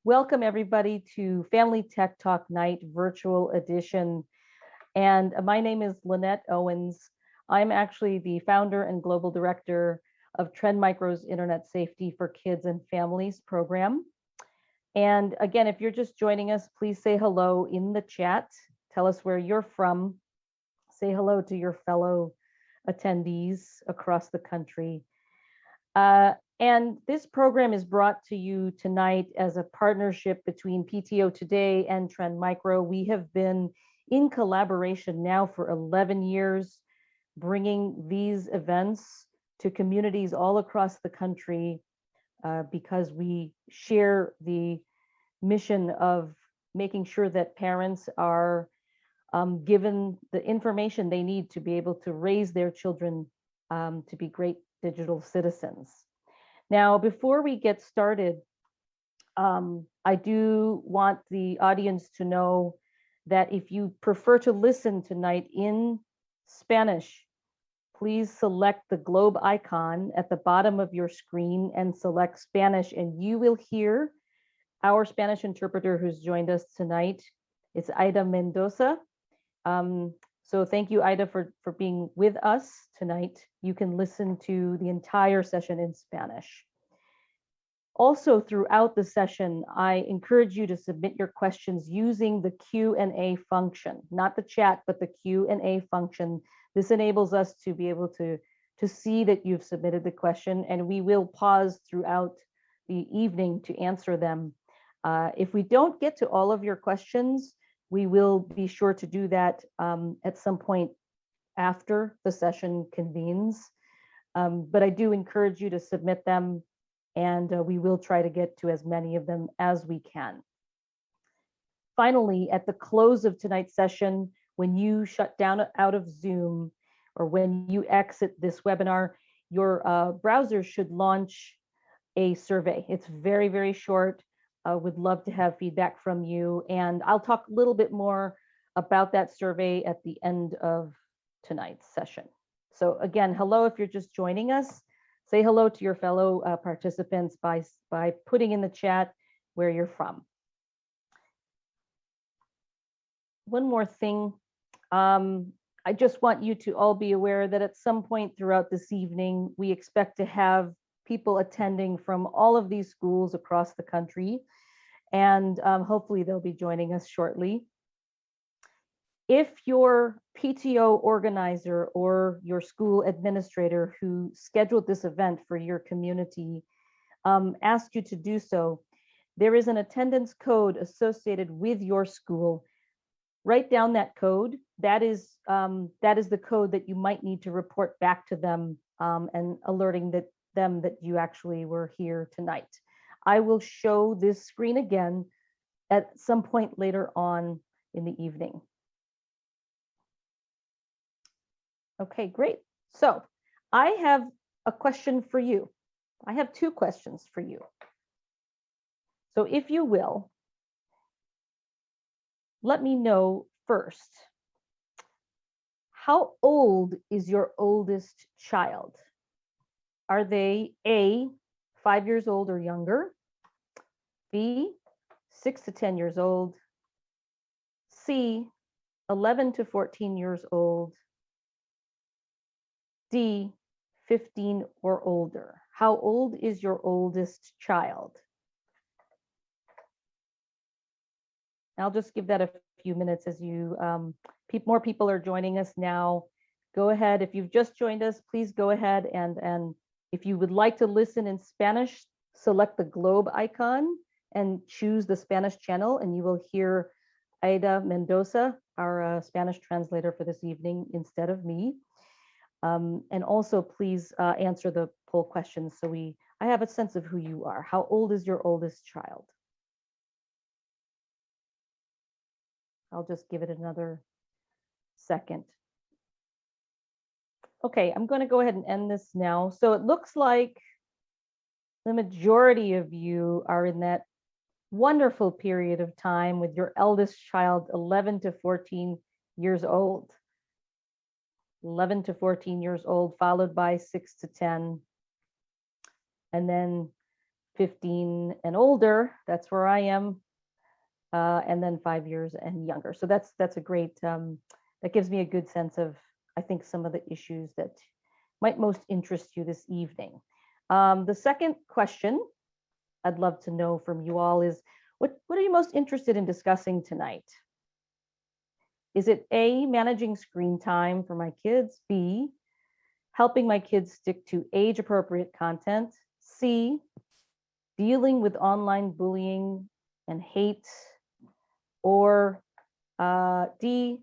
Welcome everybody to Family Tech Talk Night Virtual Edition. And my name is Lynette Owens. I'm actually the founder and global director of Trend Micro's Internet Safety for Kids and Families program. And again, if you're just joining us, please say hello in the chat. Tell us where you're from. Say hello to your fellow attendees across the country. And this program is brought to you tonight as a partnership between PTO Today and Trend Micro. We have been in collaboration now for 11 years, bringing these events to communities all across the country because we share the mission of making sure that parents are given the information they need to be able to raise their children to be great digital citizens. Now, before we get started, I do want the audience to know that if you prefer to listen tonight in Spanish, please select the globe icon at the bottom of your screen and select Spanish, and you will hear our Spanish interpreter who's joined us tonight. It's Aida Mendoza. So thank you, Aida, for being with us tonight. You can listen to the entire session in Spanish. Also, throughout the session, I encourage you to submit your questions using the Q&A function, not the chat, but the Q&A function. This enables us to be able to see that you've submitted the question, and we will pause throughout the evening to answer them. If we don't get to all of your questions, we will be sure to do that at some point after the session convenes. But I do encourage you to submit them, and we will try to get to as many of them as we can. Finally, at the close of tonight's session, when you shut down out of Zoom or when you exit this webinar, your browser should launch a survey. It's very, very short. Would love to have feedback from you. And I'll talk a little bit more about that survey at the end of tonight's session. So again, hello if you're just joining us. Say hello to your fellow participants by putting in the chat where you're from. One more thing. I just want you to all be aware that at some point throughout this evening, we expect to have people attending from all of these schools across the country, and hopefully they'll be joining us shortly. If your PTO organizer or your school administrator who scheduled this event for your community asked you to do so, there is an attendance code associated with your school. Write down that code. That is the code that you might need to report back to them and alerting them that you actually were here tonight. I will show this screen again at some point later on in the evening. Okay, great. So I have a question for you. I have two questions for you. So if you will, let me know first, how old is your oldest child? Are they A, 5 years old or younger? B, 6 to 10 years old? C, 11 to 14 years old? D, 15 or older? How old is your oldest child? I'll just give that a few minutes as you, more people are joining us now. Go ahead, if you've just joined us, please go ahead and if you would like to listen in Spanish, select the globe icon and choose the Spanish channel, and you will hear Aida Mendoza, our Spanish translator for this evening, instead of me. And also please answer the poll questions so I have a sense of who you are. How old is your oldest child? I'll just give it another second. Okay, I'm going to go ahead and end this now. So it looks like the majority of you are in that wonderful period of time with your eldest child, 11 to 14 years old. 11 to 14 years old, followed by 6 to 10. And then 15 and older, that's where I am, and then 5 years and younger. So that's a great, that gives me a good sense of, I think, some of the issues that might most interest you this evening. The second question I'd love to know from you all is, what are you most interested in discussing tonight? Is it A, managing screen time for my kids? B, helping my kids stick to age-appropriate content? C, dealing with online bullying and hate? Or D,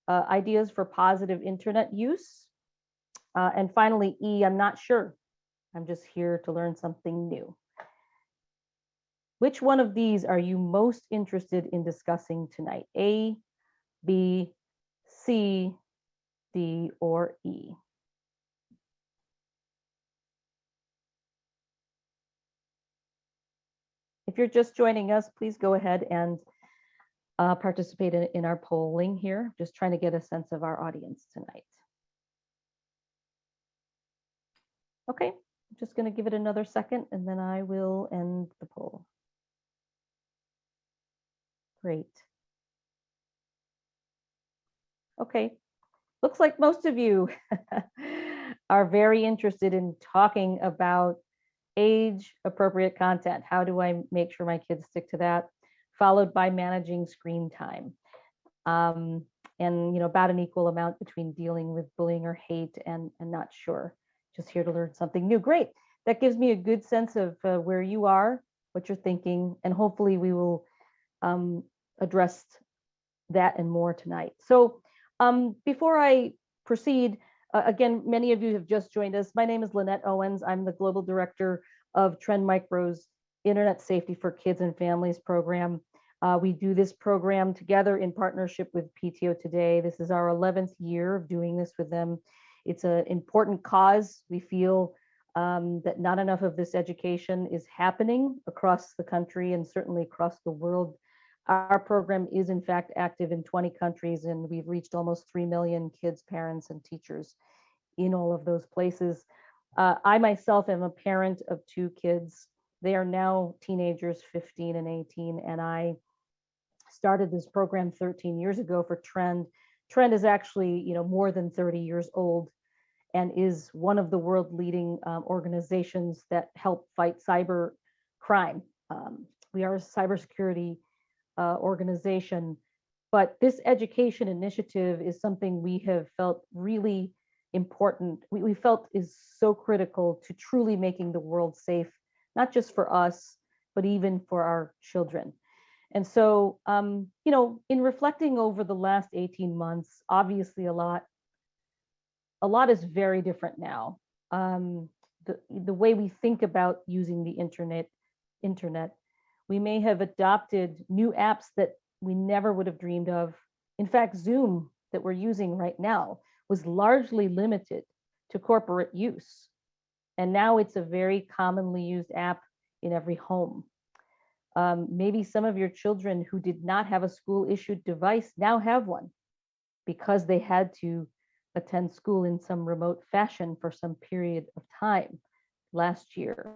ideas for positive internet use? And finally, E, I'm not sure. I'm just here to learn something new. Which one of these are you most interested in discussing tonight? A, B, C, D, or E? If you're just joining us, please go ahead and participate in our polling here. Just trying to get a sense of our audience tonight. Okay, I'm just going to give it another second and then I will end the poll. Great. Okay, looks like most of you are very interested in talking about age-appropriate content. How do I make sure my kids stick to that? Followed by managing screen time. And about an equal amount between dealing with bullying or hate and not sure. Just here to learn something new. Great. That gives me a good sense of where you are, what you're thinking, and hopefully we will address that and more tonight. So before I proceed, again, many of you have just joined us. My name is Lynette Owens. I'm the Global Director of Trend Micro's Internet Safety for Kids and Families program. We do this program together in partnership with PTO Today. This is our 11th year of doing this with them. It's an important cause. We feel that not enough of this education is happening across the country and certainly across the world. Our program is in fact active in 20 countries, and we've reached almost 3 million kids, parents, and teachers in all of those places. I myself am a parent of 2 kids. They are now teenagers, 15 and 18, and I started this program 13 years ago for Trend. Trend is actually, more than 30 years old and is one of the world leading organizations that help fight cyber crime. We are a cybersecurity organization, but this education initiative is something we have felt really important. We felt is so critical to truly making the world safe, not just for us, but even for our children. And so, in reflecting over the last 18 months, obviously a lot is very different now. The way we think about using the internet, we may have adopted new apps that we never would have dreamed of. In fact, Zoom that we're using right now was largely limited to corporate use. And now it's a very commonly used app in every home. Maybe some of your children who did not have a school issued device now have one because they had to attend school in some remote fashion for some period of time last year.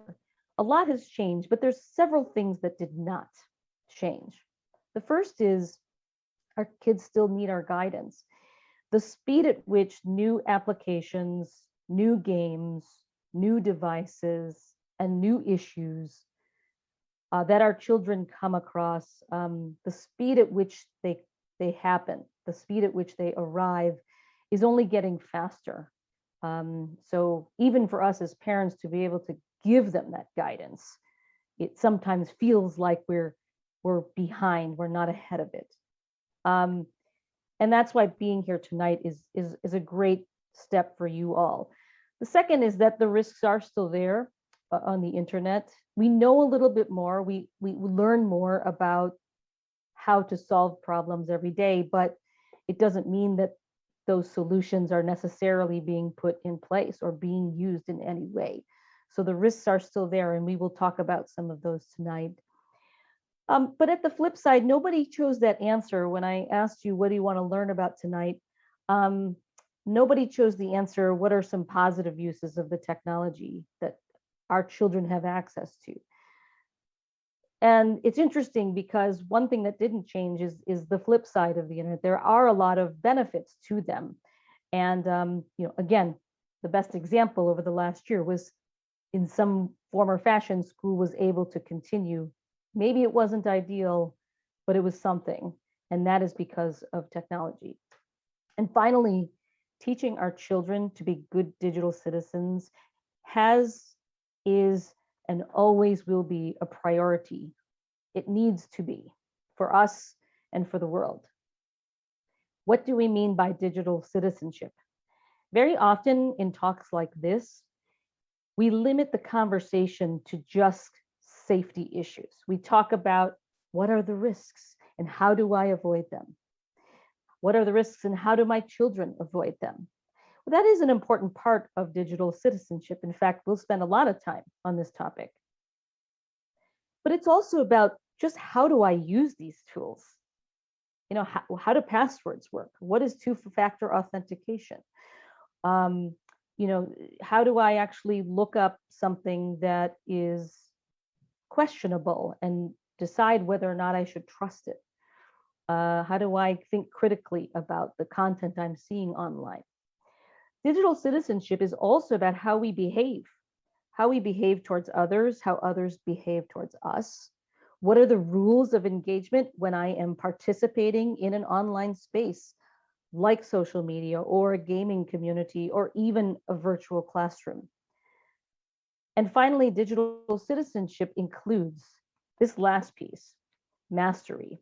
A lot has changed, but there's several things that did not change. The first is our kids still need our guidance. The speed at which new applications, new games, new devices, and new issues that our children come across, the speed at which they happen, the speed at which they arrive is only getting faster. So even for us as parents to be able to give them that guidance, it sometimes feels like we're behind, we're not ahead of it. And that's why being here tonight is a great step for you all. The second is that the risks are still there on the internet. We know a little bit more. We learn more about how to solve problems every day, but it doesn't mean that those solutions are necessarily being put in place or being used in any way. So the risks are still there, and we will talk about some of those tonight. But at the flip side, nobody chose that answer when I asked you, what do you want to learn about tonight? Nobody chose the answer, what are some positive uses of the technology that our children have access to. And it's interesting because one thing that didn't change is the flip side of the internet. There are a lot of benefits to them. And again, the best example over the last year was in some form or fashion, school was able to continue. Maybe it wasn't ideal, but it was something. And that is because of technology. And finally, teaching our children to be good digital citizens is, and always will be a priority. It needs to be for us and for the world. What do we mean by digital citizenship? Very often in talks like this, we limit the conversation to just safety issues. We talk about what are the risks and how do I avoid them? What are the risks and how do my children avoid them? Well, that is an important part of digital citizenship. In fact, we'll spend a lot of time on this topic. But it's also about just how do I use these tools? How do passwords work? What is two-factor authentication? How do I actually look up something that is questionable and decide whether or not I should trust it? How do I think critically about the content I'm seeing online? Digital citizenship is also about how we behave towards others, how others behave towards us. What are the rules of engagement when I am participating in an online space like social media or a gaming community or even a virtual classroom? And finally, digital citizenship includes this last piece, mastery.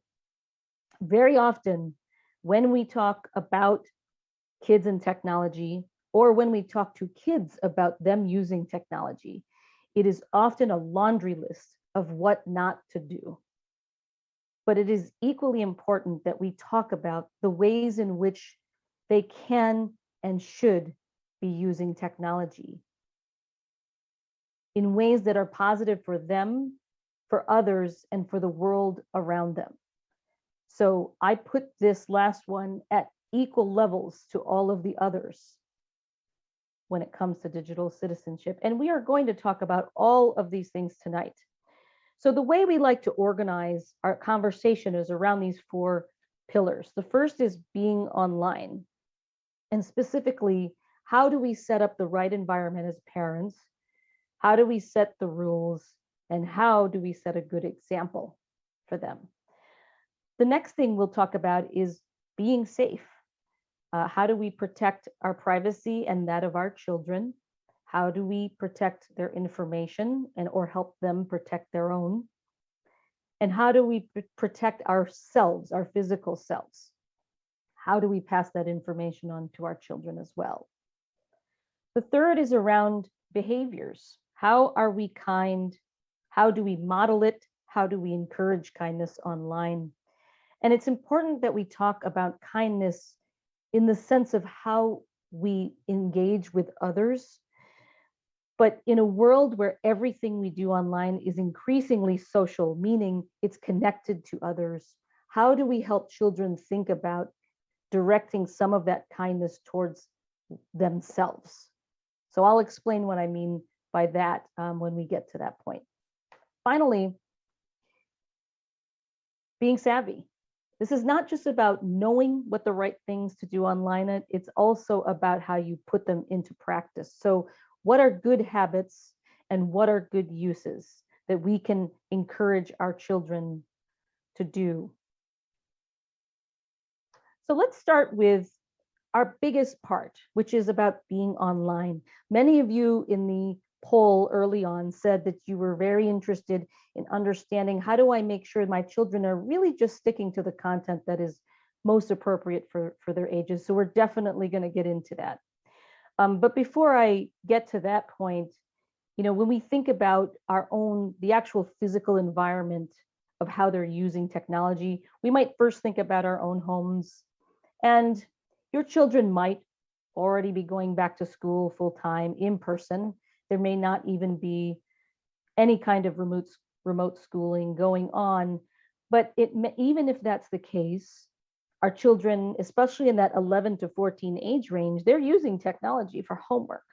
Very often, when we talk about kids and technology, or when we talk to kids about them using technology, it is often a laundry list of what not to do. But it is equally important that we talk about the ways in which they can and should be using technology in ways that are positive for them, for others, and for the world around them. So I put this last one at equal levels to all of the others when it comes to digital citizenship. And we are going to talk about all of these things tonight. So the way we like to organize our conversation is around these 4 pillars. The first is being online. And specifically, how do we set up the right environment as parents? How do we set the rules? And how do we set a good example for them? The next thing we'll talk about is being safe. How do we protect our privacy and that of our children? How do we protect their information or help them protect their own? And how do we protect ourselves, our physical selves? How do we pass that information on to our children as well? The third is around behaviors. How are we kind? How do we model it? How do we encourage kindness online? And it's important that we talk about kindness in the sense of how we engage with others. But in a world where everything we do online is increasingly social, meaning it's connected to others, how do we help children think about directing some of that kindness towards themselves? So I'll explain what I mean by that when we get to that point. Finally, being savvy. This is not just about knowing what the right things to do online, it's also about how you put them into practice. So what are good habits and what are good uses that we can encourage our children to do? So let's start with our biggest part, which is about being online. Many of you in the poll early on said that you were very interested in understanding how do I make sure my children are really just sticking to the content that is most appropriate for their ages. So we're definitely going to get into that. But before I get to that point, when we think about the actual physical environment of how they're using technology, we might first think about our own homes. And your children might already be going back to school full-time in person. There may not even be any kind of remote schooling going on. But even if that's the case, our children, especially in that 11 to 14 age range, they're using technology for homework.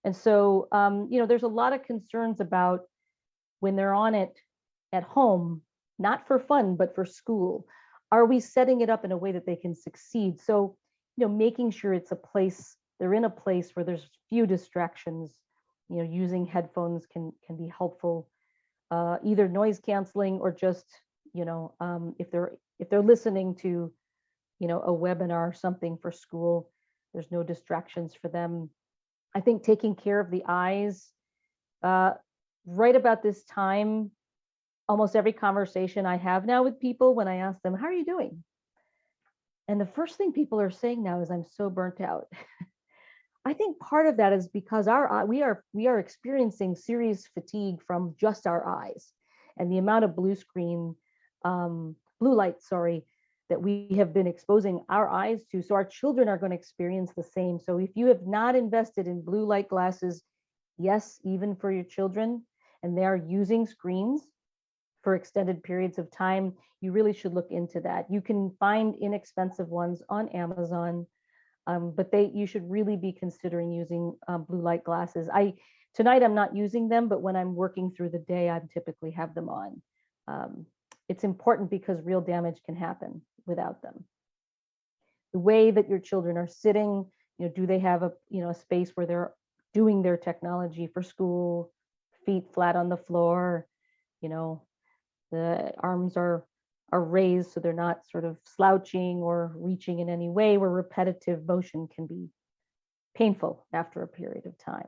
And so, there's a lot of concerns about when they're on it at home, not for fun, but for school. Are we setting it up in a way that they can succeed? So, making sure it's a place, they're in a place where there's few distractions. Using headphones can be helpful, either noise canceling or just, if they're listening to, a webinar or something for school, there's no distractions for them. I think taking care of the eyes, right about this time, almost every conversation I have now with people, when I ask them, how are you doing? And the first thing people are saying now is, I'm so burnt out. I think part of that is because we are experiencing serious fatigue from just our eyes, and the amount of blue light, sorry, that we have been exposing our eyes to. So our children are going to experience the same. So if you have not invested in blue light glasses, yes, even for your children, and they are using screens for extended periods of time, you really should look into that. You can find inexpensive ones on Amazon, but you should really be considering using blue light glasses. Tonight I'm not using them, but when I'm working through the day, I typically have them on. It's important because real damage can happen without them. The way that your children are sitting, do they have a space where they're doing their technology for school, feet flat on the floor, the arms are raised so they're not sort of slouching or reaching in any way, where repetitive motion can be painful after a period of time.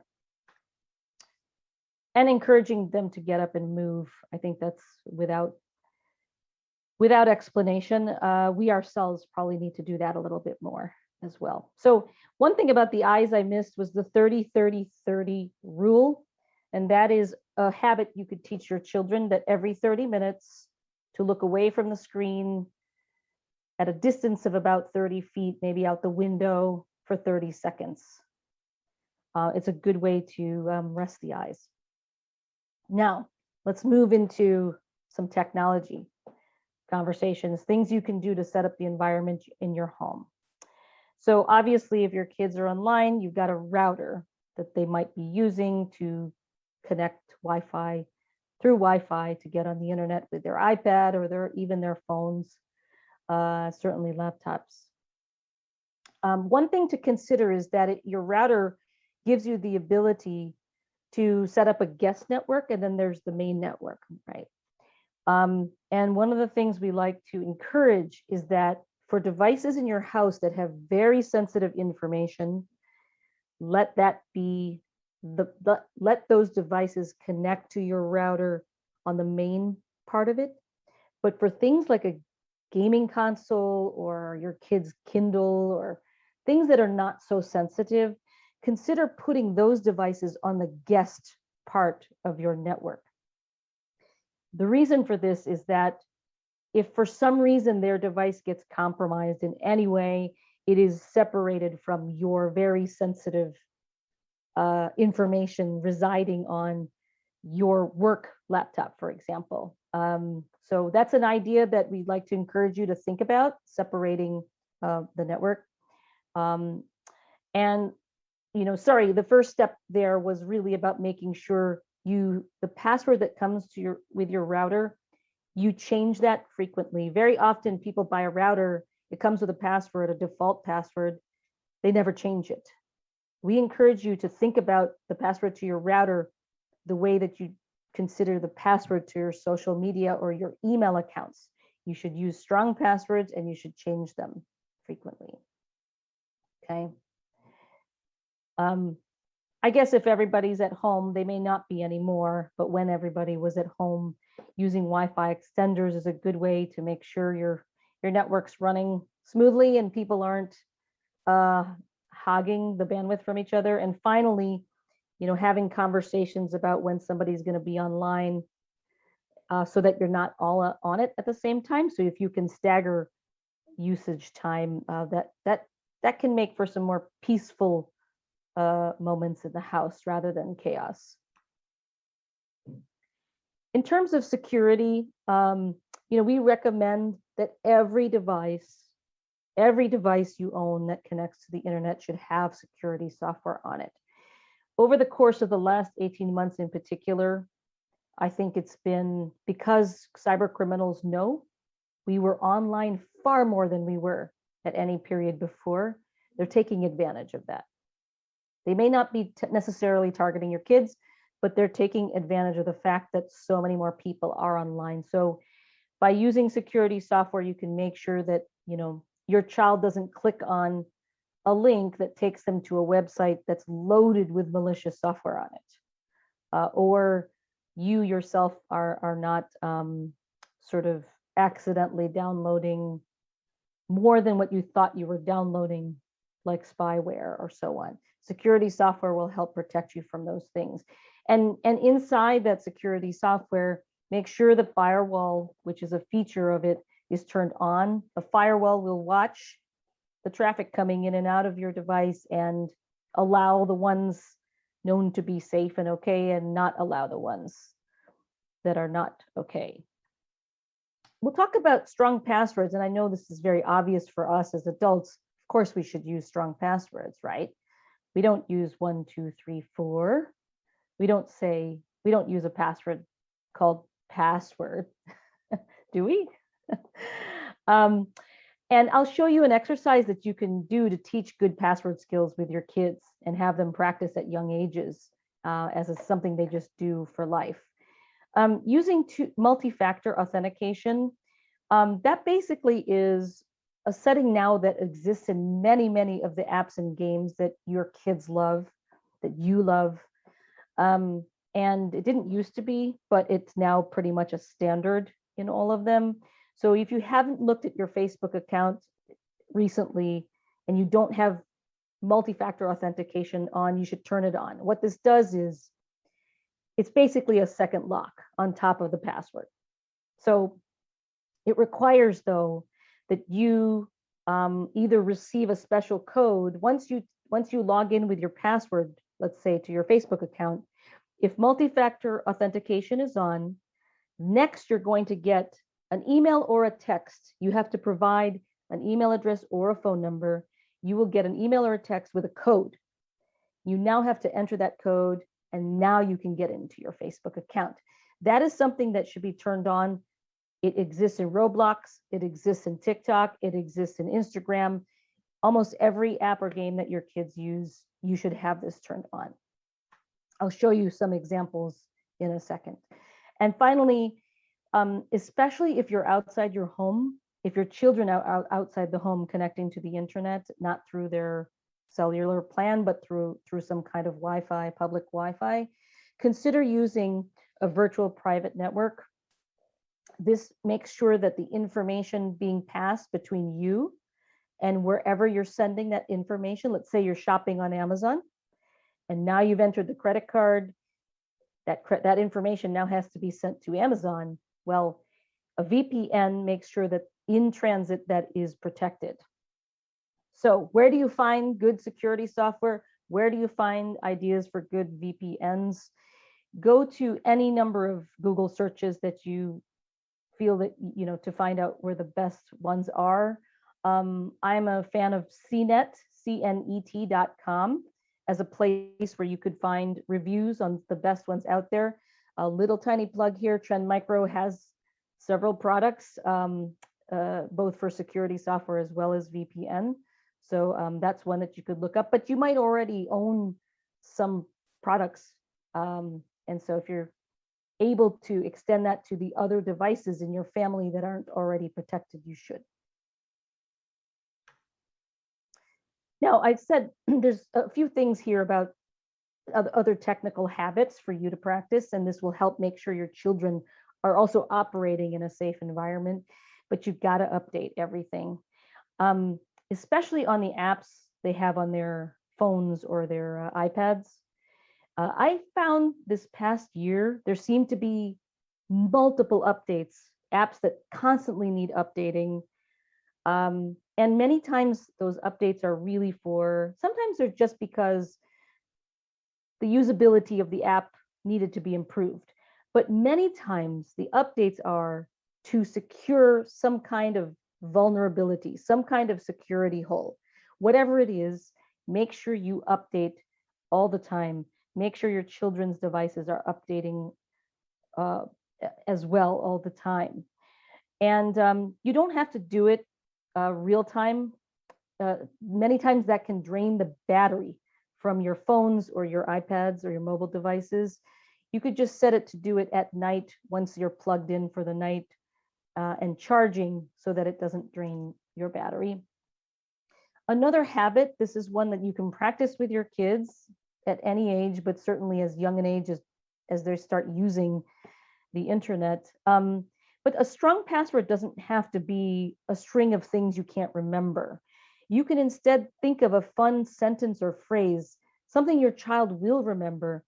And encouraging them to get up and move. I think that's without explanation. We ourselves probably need to do that a little bit more as well. So one thing about the eyes I missed was the 30-30-30 rule. And that is a habit you could teach your children, that every 30 minutes to look away from the screen at a distance of about 30 feet, maybe out the window for 30 seconds. It's a good way to rest the eyes. Now, let's move into some technology conversations, things you can do to set up the environment in your home. So obviously, if your kids are online, you've got a router that they might be using to connect through Wi-Fi to get on the internet with their iPad or even their phones, certainly laptops. One thing to consider is that your router gives you the ability to set up a guest network, and then there's the main network, right? And one of the things we like to encourage is that for devices in your house that have very sensitive information, let those devices connect to your router on the main part of it. But for things like a gaming console or your kid's Kindle or things that are not so sensitive, consider putting those devices on the guest part of your network. The reason for this is that if for some reason their device gets compromised in any way, it is separated from your very sensitive information residing on your work laptop, for example. So that's an idea that we'd like to encourage you to think about, separating the network. The first step there was really about making sure the password that comes to with your router, you change that frequently. Very often people buy a router, it comes with a password, a default password, they never change it. We encourage you to think about the password to your router the way that you consider the password to your social media or your email accounts. You should use strong passwords and you should change them frequently. Okay. I guess if everybody's at home, they may not be anymore, but when everybody was at home, using Wi-Fi extenders is a good way to make sure your network's running smoothly and people aren't hogging the bandwidth from each other. And finally, having conversations about when somebody's going to be online, so that you're not all on it at the same time. So if you can stagger usage time, that can make for some more peaceful moments in the house rather than chaos. In terms of security, we recommend that every device you own that connects to the internet should have security software on it. over the course of the last 18 months in particular, I think it's been because cyber criminals know we were online far more than we were at any period before. They're taking advantage of that. They may not be necessarily targeting your kids, but they're taking advantage of the fact that so many more people are online. So by using security software, you can make sure that, you know, your child doesn't click on a link that takes them to a website that's loaded with malicious software on it, or you yourself are not sort of accidentally downloading more than what you thought you were downloading, like spyware or so on. Security software will help protect you from those things. And inside that security software, make sure the firewall, which is a feature of it, is turned on. The firewall will watch the traffic coming in and out of your device and allow the ones known to be safe and okay, and not allow the ones that are not okay. We'll talk about strong passwords, and I know this is very obvious for us as adults. Of course, we should use strong passwords, right? We don't use 1, 2, 3, 4. We don't use a password called password, do we? And I'll show you an exercise that you can do to teach good password skills with your kids and have them practice at young ages as something they just do for life. Using multi-factor authentication, that basically is a setting now that exists in many, many of the apps and games that your kids love, that you love. And it didn't used to be, but it's now pretty much a standard in all of them. So if you haven't looked at your Facebook account recently and you don't have multi-factor authentication on, you should turn it on. What this does is it's basically a second lock on top of the password. So it requires, though, that you either receive a special code once you log in with your password, let's say to your Facebook account. If multi-factor authentication is on, next you're going to get an email or a text. You have to provide an email address or a phone number. You will get an email or a text with a code. You now have to enter that code, and now you can get into your Facebook account. That is something that should be turned on. It exists in Roblox, it exists in TikTok, it exists in Instagram. Almost every app or game that your kids use, you should have this turned on. I'll show you some examples in a second. And finally, especially if you're outside your home, if your children are outside the home connecting to the internet, not through their cellular plan, but through some kind of Wi-Fi, public Wi-Fi, consider using a virtual private network. This makes sure that the information being passed between you and wherever you're sending that information, let's say you're shopping on Amazon, and now you've entered the credit card, that information now has to be sent to Amazon. Well, a VPN makes sure that in transit that is protected. So where do you find good security software? Where do you find ideas for good VPNs? Go to any number of Google searches that you feel that, you know, to find out where the best ones are. I'm a fan of CNET, CNET.com, as a place where you could find reviews on the best ones out there. A little tiny plug here, Trend Micro has several products, both for security software as well as VPN. So that's one that you could look up, but you might already own some products. And so if you're able to extend that to the other devices in your family that aren't already protected, you should. Now, I've said there's a few things here about other technical habits for you to practice, and this will help make sure your children are also operating in a safe environment, but you've got to update everything, especially on the apps they have on their phones or their iPads. I found this past year, there seem to be multiple updates, apps that constantly need updating. And many times those updates are really sometimes they're just because the usability of the app needed to be improved. But many times the updates are to secure some kind of vulnerability, some kind of security hole. Whatever it is, make sure you update all the time make sure your children's devices are updating as well all the time. And you don't have to do it real time. Many times that can drain the battery from your phones or your iPads or your mobile devices. You could just set it to do it at night once you're plugged in for the night and charging so that it doesn't drain your battery. Another habit, this is one that you can practice with your kids at any age, but certainly as young an age as they start using the internet. But a strong password doesn't have to be a string of things you can't remember. You can instead think of a fun sentence or phrase, something your child will remember.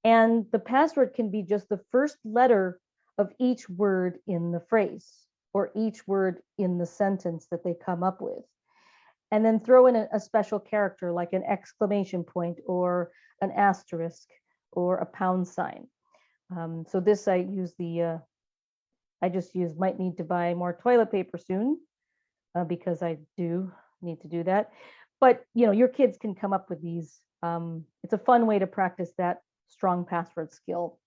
And the password can be just the first letter of each word in the phrase or each word in the sentence that they come up with. And then throw in a special character like an exclamation point or an asterisk or a pound sign. So this I just use might need to buy more toilet paper soon because I do need to do that. But your kids can come up with these. It's a fun way to practice that strong password skill.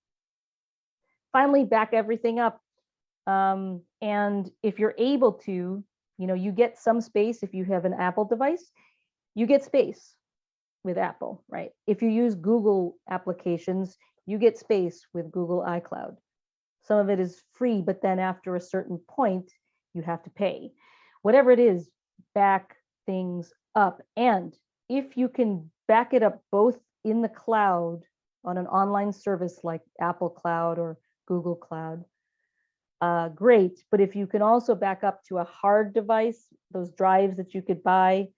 Finally, back everything up. And if you're able to, you get some space. If you have an Apple device, you get space with Apple, right? If you use Google applications, you get space with Google iCloud. Some of it is free, but then after a certain point, you have to pay. Whatever it is, back things up. And if you can back it up both in the cloud on an online service like Apple Cloud or Google Cloud, great. But if you can also back up to a hard device, those drives that you could buy,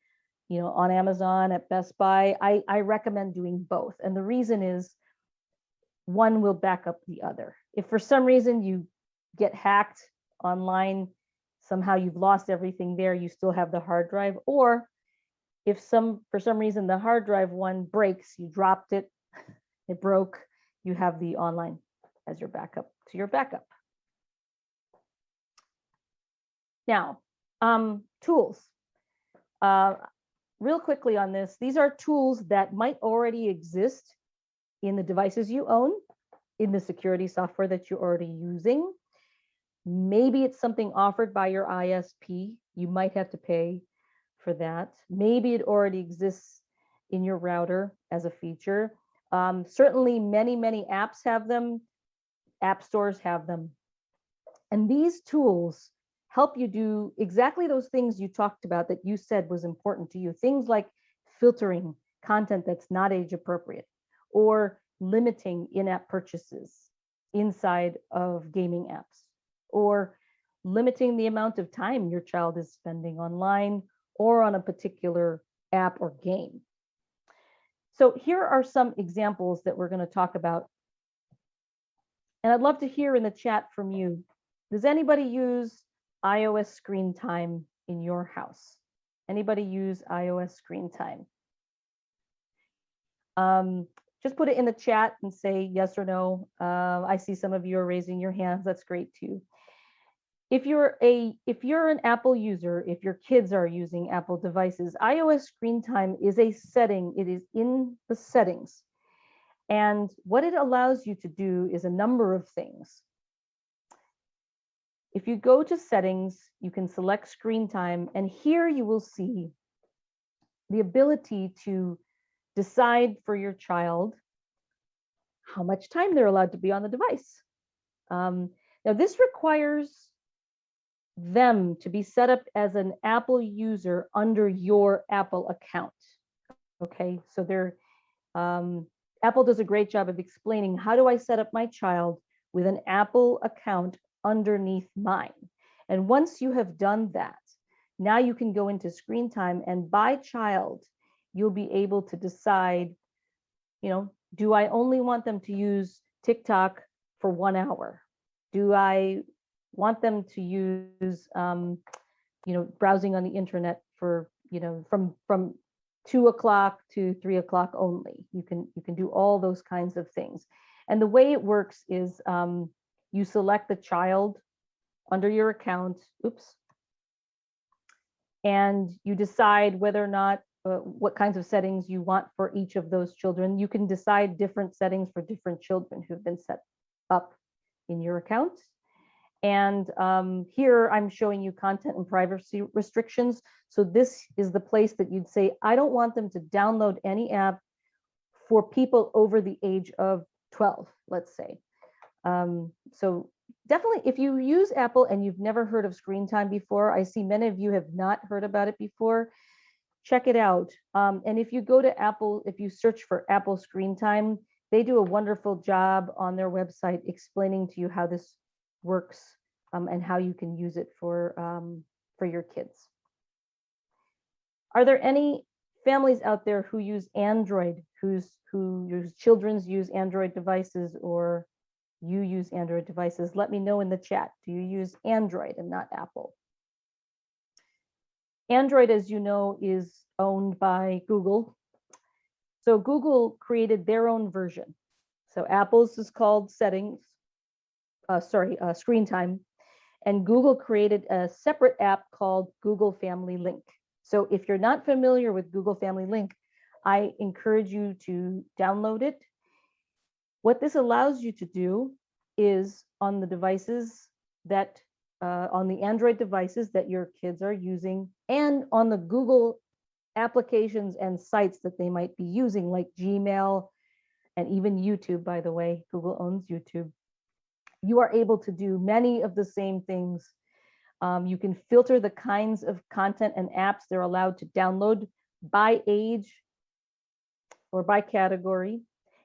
on Amazon, at Best Buy, I recommend doing both. And the reason is one will back up the other. If for some reason you get hacked online, somehow you've lost everything there, you still have the hard drive. Or if for some reason the hard drive one breaks, you dropped it, it broke, you have the online as your backup to your backup. Now, tools. Real quickly on this, these are tools that might already exist in the devices you own, in the security software that you're already using. Maybe it's something offered by your ISP. You might have to pay for that. Maybe it already exists in your router as a feature. Certainly many apps have them. App stores have them. And these tools help you do exactly those things you talked about that you said was important to you. Things like filtering content that's not age appropriate, or limiting in-app purchases inside of gaming apps, or limiting the amount of time your child is spending online or on a particular app or game. So here are some examples that we're going to talk about. And I'd love to hear in the chat from you. Does anybody use iOS screen time in your house? Anybody use iOS screen time? Just put it in the chat and say yes or no. I see some of you are raising your hands. That's great too. If you're an Apple user, if your kids are using Apple devices, iOS screen time is a setting. It is in the settings. And what it allows you to do is a number of things. If you go to settings, you can select screen time, and here you will see the ability to decide for your child how much time they're allowed to be on the device. Now, this requires them to be set up as an Apple user under your Apple account. Okay, so Apple does a great job of explaining, how do I set up my child with an Apple account underneath mine? And once you have done that, now you can go into screen time, and by child, you'll be able to decide, do I only want them to use TikTok for 1 hour? Do I want them to use, browsing on the internet for, from 2 o'clock to 3 o'clock only? You can do all those kinds of things. And the way it works is you select the child under your account, and you decide whether or not what kinds of settings you want for each of those children. You can decide different settings for different children who've been set up in your account. And here I'm showing you content and privacy restrictions. So this is the place that you'd say, I don't want them to download any app for people over the age of 12, let's say. So definitely, if you use Apple and you've never heard of screen time before, I see many of you have not heard about it before, check it out. And if you go to Apple, if you search for Apple screen time, they do a wonderful job on their website explaining to you how this works and how you can use it for your kids. Are there any families out there who use Android, whose children use Android devices, or you use Android devices? Let me know in the chat. Do you use Android and not Apple? Android, as you know, is owned by Google. So Google created their own version. So Apple's is called Settings, Screen Time, and Google created a separate app called Google Family Link. So if you're not familiar with Google Family Link, I encourage you to download it. What this allows you to do is on the devices that, on the Android devices that your kids are using, and on the Google applications and sites that they might be using, like Gmail and even YouTube, by the way, Google owns YouTube. You are able to do many of the same things. You can filter the kinds of content and apps they're allowed to download by age or by category.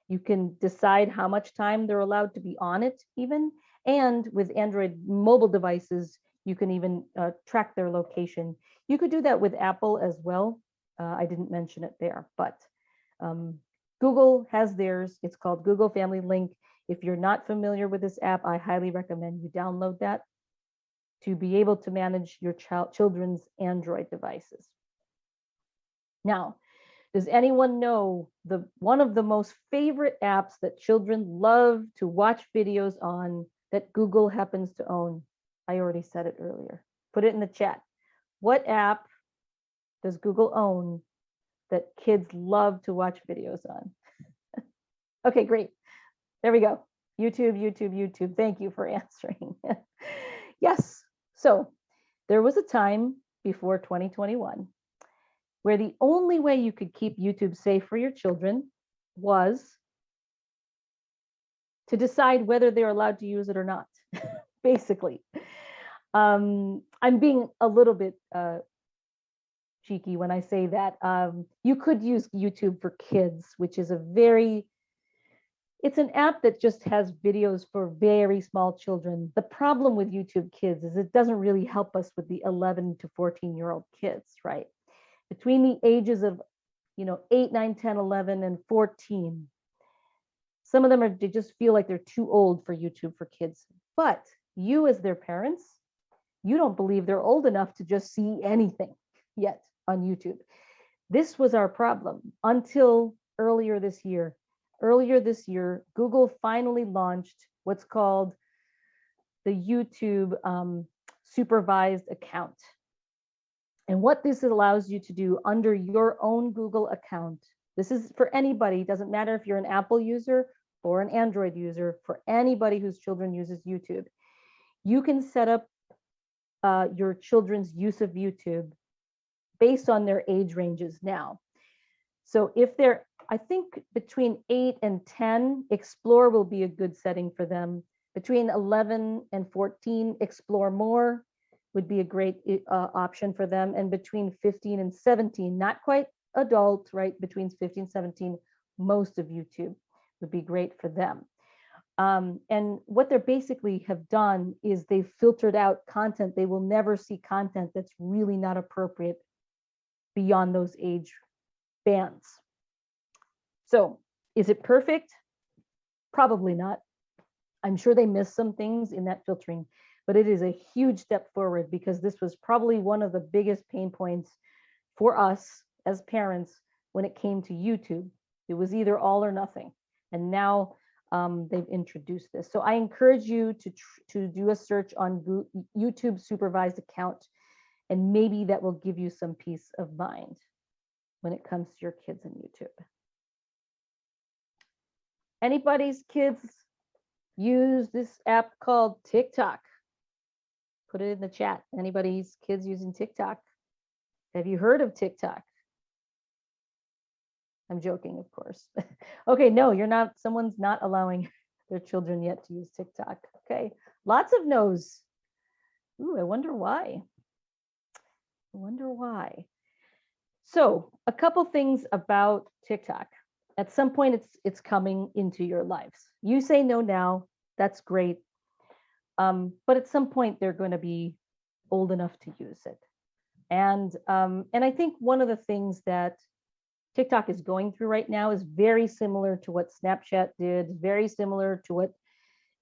You can decide how much time they're allowed to be on it even. And with Android mobile devices, you can even track their location. You could do that with Apple as well. I didn't mention it there, but Google has theirs. It's called Google Family Link. If you're not familiar with this app, I highly recommend you download that to be able to manage your children's Android devices. Now, does anyone know one of the most favorite apps that children love to watch videos on that Google happens to own? I already said it earlier. Put it in the chat. What app does Google own that kids love to watch videos on? Okay, great. There we go. YouTube, YouTube, YouTube. Thank you for answering. Yes. So there was a time before 2021 where the only way you could keep YouTube safe for your children was to decide whether they're allowed to use it or not, basically. I'm being a little bit cheeky when I say that. You could use YouTube for Kids, which is it's an app that just has videos for very small children. The problem with YouTube Kids is it doesn't really help us with the 11 to 14-year-old kids, right? Between the ages of 8, 9, 10, 11, and 14, some of them they just feel like they're too old for YouTube for Kids. But you as their parents, you don't believe they're old enough to just see anything yet on YouTube. This was our problem until earlier this year. Earlier this year, Google finally launched what's called the YouTube supervised account. And what this allows you to do under your own Google account, this is for anybody, doesn't matter if you're an Apple user or an Android user, for anybody whose children uses YouTube. You can set up your children's use of YouTube based on their age ranges now. So if they're, I think between 8 and 10, Explore will be a good setting for them. Between 11 and 14, Explore More would be a great option for them. And between 15 and 17, not quite adult, right? Between 15 and 17, most of YouTube would be great for them. And what they basically have done is they've filtered out content. They will never see content that's really not appropriate beyond those age bands. So is it perfect? Probably not. I'm sure they missed some things in that filtering, but it is a huge step forward because this was probably one of the biggest pain points for us as parents when it came to YouTube. It was either all or nothing. And now they've introduced this. So I encourage you to do a search on YouTube supervised account, and maybe that will give you some peace of mind. when it comes to your kids and YouTube. Anybody's kids use this app called TikTok? Put it in the chat. Anybody's kids using TikTok? Have you heard of TikTok? I'm joking, of course. Okay, no, you're not. Someone's not allowing their children yet to use TikTok. Okay, lots of no's. Ooh, I wonder why. I wonder why. So, a couple things about TikTok. At some point, it's coming into your lives. You say no now, that's great. But at some point, they're going to be old enough to use it. And I think one of the things that TikTok is going through right now is very similar to what Snapchat did, very similar to what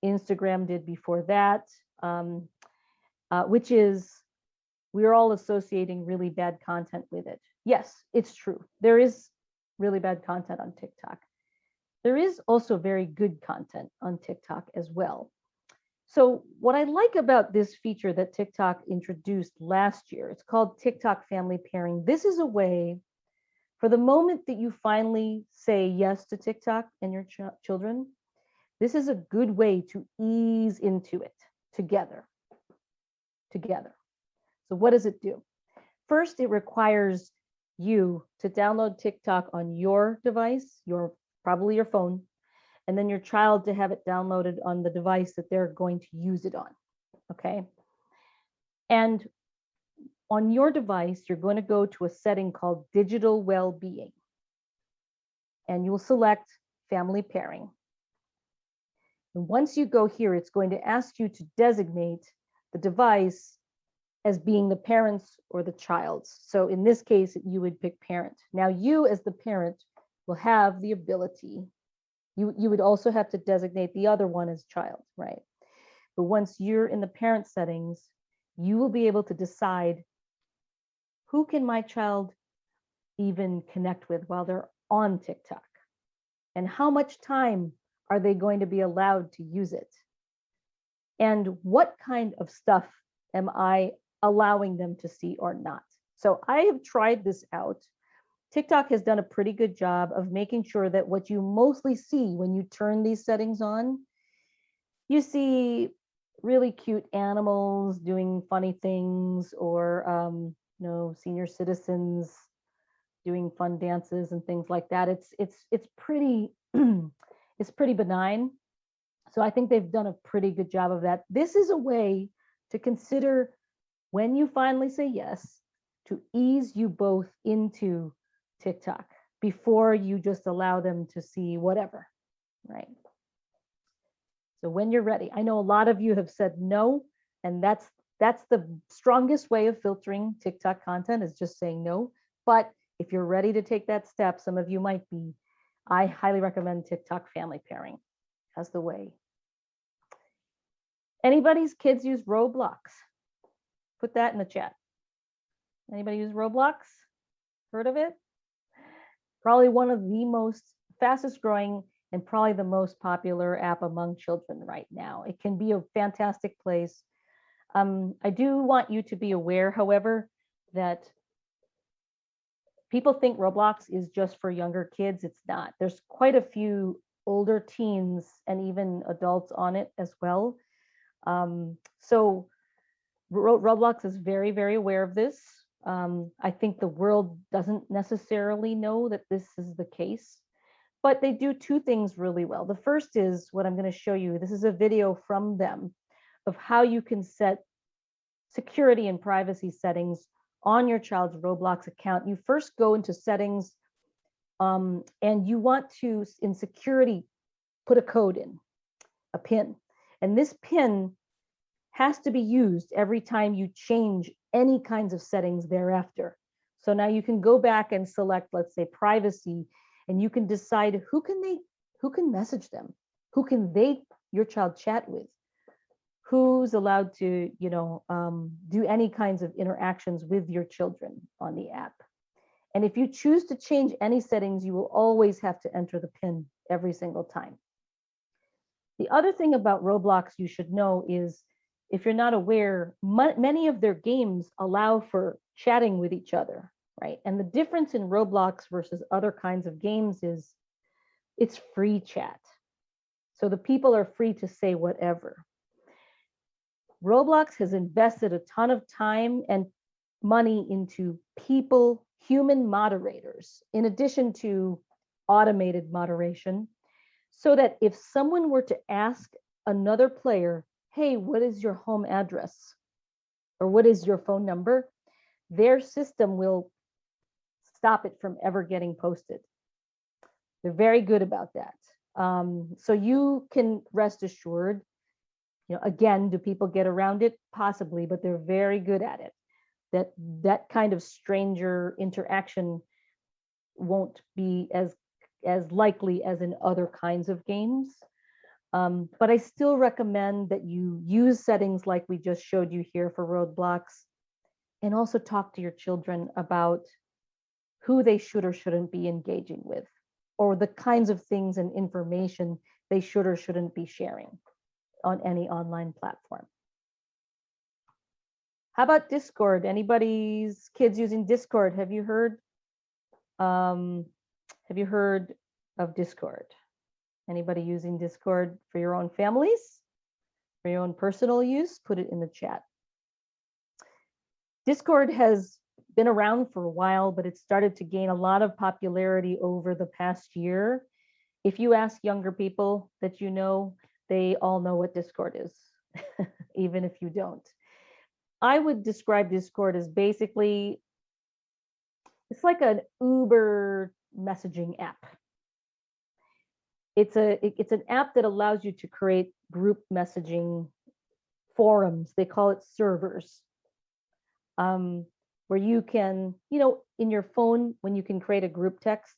Instagram did before that, which is we're all associating really bad content with it. Yes, it's true. There is really bad content on TikTok. There is also very good content on TikTok as well. So what I like about this feature that TikTok introduced last year, it's called TikTok Family Pairing. This is a way for the moment that you finally say yes to TikTok and your children, this is a good way to ease into it together. So what does it do? First, it requires you to download TikTok on your device, probably your phone, and then your child to have it downloaded on the device that they're going to use it on, okay? And on your device, you're going to go to a setting called Digital Well-Being, and you'll select Family Pairing. And once you go here, it's going to ask you to designate the device as being the parent's or the child's. So in this case, you would pick parent. Now you as the parent will have the ability, you would also have to designate the other one as child, right? But once you're in the parent settings, you will be able to decide who can my child even connect with while they're on TikTok? And how much time are they going to be allowed to use it? And what kind of stuff am I allowing them to see or not? So I have tried this out. TikTok has done a pretty good job of making sure that what you mostly see when you turn these settings on, you see really cute animals doing funny things, or senior citizens doing fun dances and things like that. It's pretty it's pretty benign. So I think they've done a pretty good job of that. This is a way to consider when you finally say yes, to ease you both into TikTok before you just allow them to see whatever, right? So when you're ready, I know a lot of you have said no, and that's the strongest way of filtering TikTok content, is just saying no. But if you're ready to take that step, some of you might be, I highly recommend TikTok Family Pairing as the way. Anybody's kids use Roblox? Put that in the chat. Anybody use Roblox? Heard of it? Probably one of the fastest growing and probably the most popular app among children right now. It can be a fantastic place. I do want you to be aware, however, that people think Roblox is just for younger kids. It's not. There's quite a few older teens and even adults on it as well. So Roblox is very, very aware of this. I think the world doesn't necessarily know that this is the case, but they do two things really well. The first is what I'm going to show you. This is a video from them of how you can set security and privacy settings on your child's Roblox account. You first go into settings, and you want to, in security, put a code in, a PIN. And this PIN has to be used every time you change any kinds of settings thereafter. So now you can go back and select, let's say, privacy, and you can decide who can message them, who can your child chat with, who's allowed to, do any kinds of interactions with your children on the app. And if you choose to change any settings, you will always have to enter the PIN every single time. The other thing about Roblox you should know is, if you're not aware, many of their games allow for chatting with each other. right? And the difference in Roblox versus other kinds of games is it's free chat. So the people are free to say whatever. Roblox has invested a ton of time and money into people, human moderators, in addition to automated moderation, so that if someone were to ask another player, hey, what is your home address? Or what is your phone number? Their system will stop it from ever getting posted. They're very good about that. So you can rest assured, again, do people get around it? Possibly, but they're very good at it. That kind of stranger interaction won't be as likely as in other kinds of games. But I still recommend that you use settings like we just showed you here for Roblox, and also talk to your children about who they should or shouldn't be engaging with, or the kinds of things and information they should or shouldn't be sharing on any online platform. How about Discord? Anybody's kids using Discord? Have you heard of Discord? Anybody using Discord for your own families, for your own personal use? Put it in the chat. Discord has been around for a while, but it started to gain a lot of popularity over the past year. If you ask younger people that you know, they all know what Discord is, even if you don't. I would describe Discord as basically, it's like an Uber messaging app. It's an app that allows you to create group messaging forums. They call it servers, where you can, in your phone, when you can create a group text,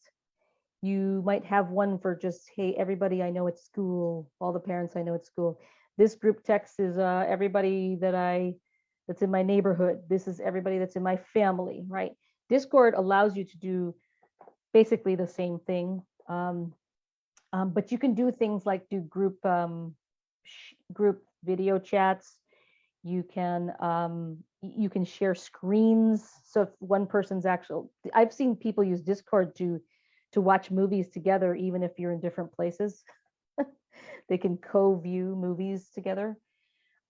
you might have one for just, hey, everybody I know at school, all the parents I know at school. This group text is everybody that's in my neighborhood. This is everybody that's in my family, right? Discord allows you to do basically the same thing. But you can do things like do group video chats. You can share screens. So if one person's I've seen people use Discord to watch movies together, even if you're in different places. They can co-view movies together.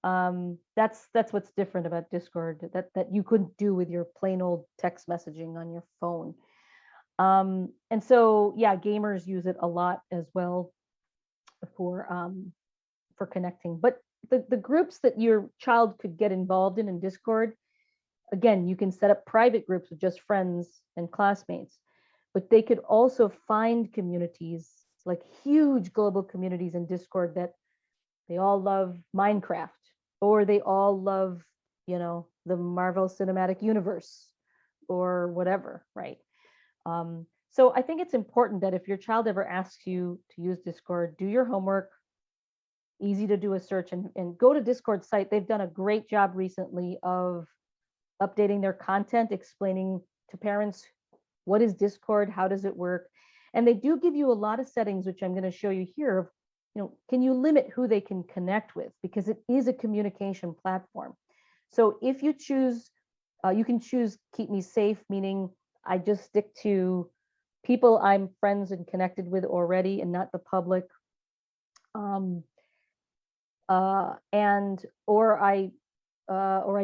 That's what's different about Discord that you couldn't do with your plain old text messaging on your phone. And so, yeah, gamers use it a lot as well for connecting. But the groups that your child could get involved in Discord, again, you can set up private groups with just friends and classmates, but they could also find communities, like huge global communities in Discord, that they all love Minecraft, or they all love, the Marvel Cinematic Universe or whatever, right? So I think it's important that if your child ever asks you to use Discord, do your homework. Easy to do a search and go to Discord site. They've done a great job recently of updating their content, explaining to parents what is Discord, how does it work, and they do give you a lot of settings, which I'm going to show you here. Of, can you limit who they can connect with, because it is a communication platform. So if you choose, you can choose keep me safe, meaning I just stick to people I'm friends and connected with already, and not the public. Or I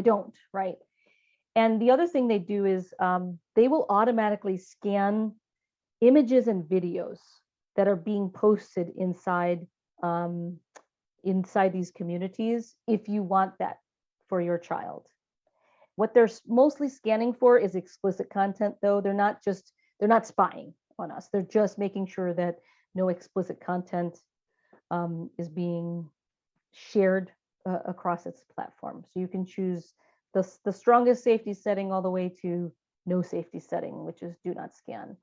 don't, right? And the other thing they do is they will automatically scan images and videos that are being posted inside these communities, if you want that for your child. What they're mostly scanning for is explicit content, though. They're not spying on us. They're just making sure that no explicit content is being shared across its platform. So you can choose the strongest safety setting all the way to no safety setting, which is do not scan.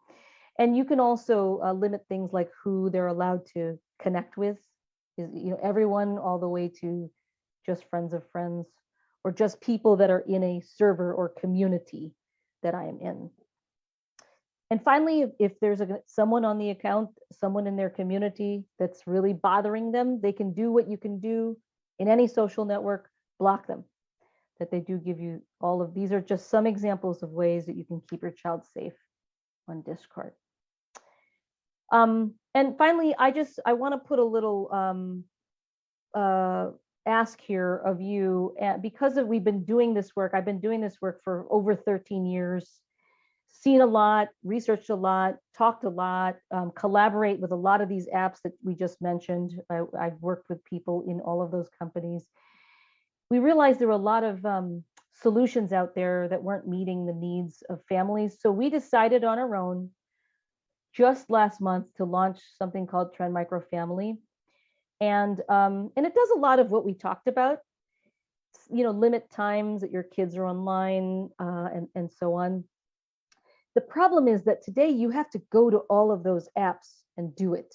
And you can also limit things like who they're allowed to connect with, everyone, all the way to just friends of friends, or just people that are in a server or community that I am in. And finally, if there's someone on the account, someone in their community that's really bothering them, they can do what you can do in any social network: block them. that they do give you all of these are just some examples of ways that you can keep your child safe on Discord. And finally, I want to put a little ask here of you, because we've been doing this work. I've been doing this work for over 13 years, seen a lot, researched a lot, talked a lot, collaborate with a lot of these apps that we just mentioned. I've worked with people in all of those companies. We realized there were a lot of solutions out there that weren't meeting the needs of families. So we decided on our own just last month to launch something called Trend Micro Family. And it does a lot of what we talked about, limit times that your kids are online and so on. The problem is that today you have to go to all of those apps and do it.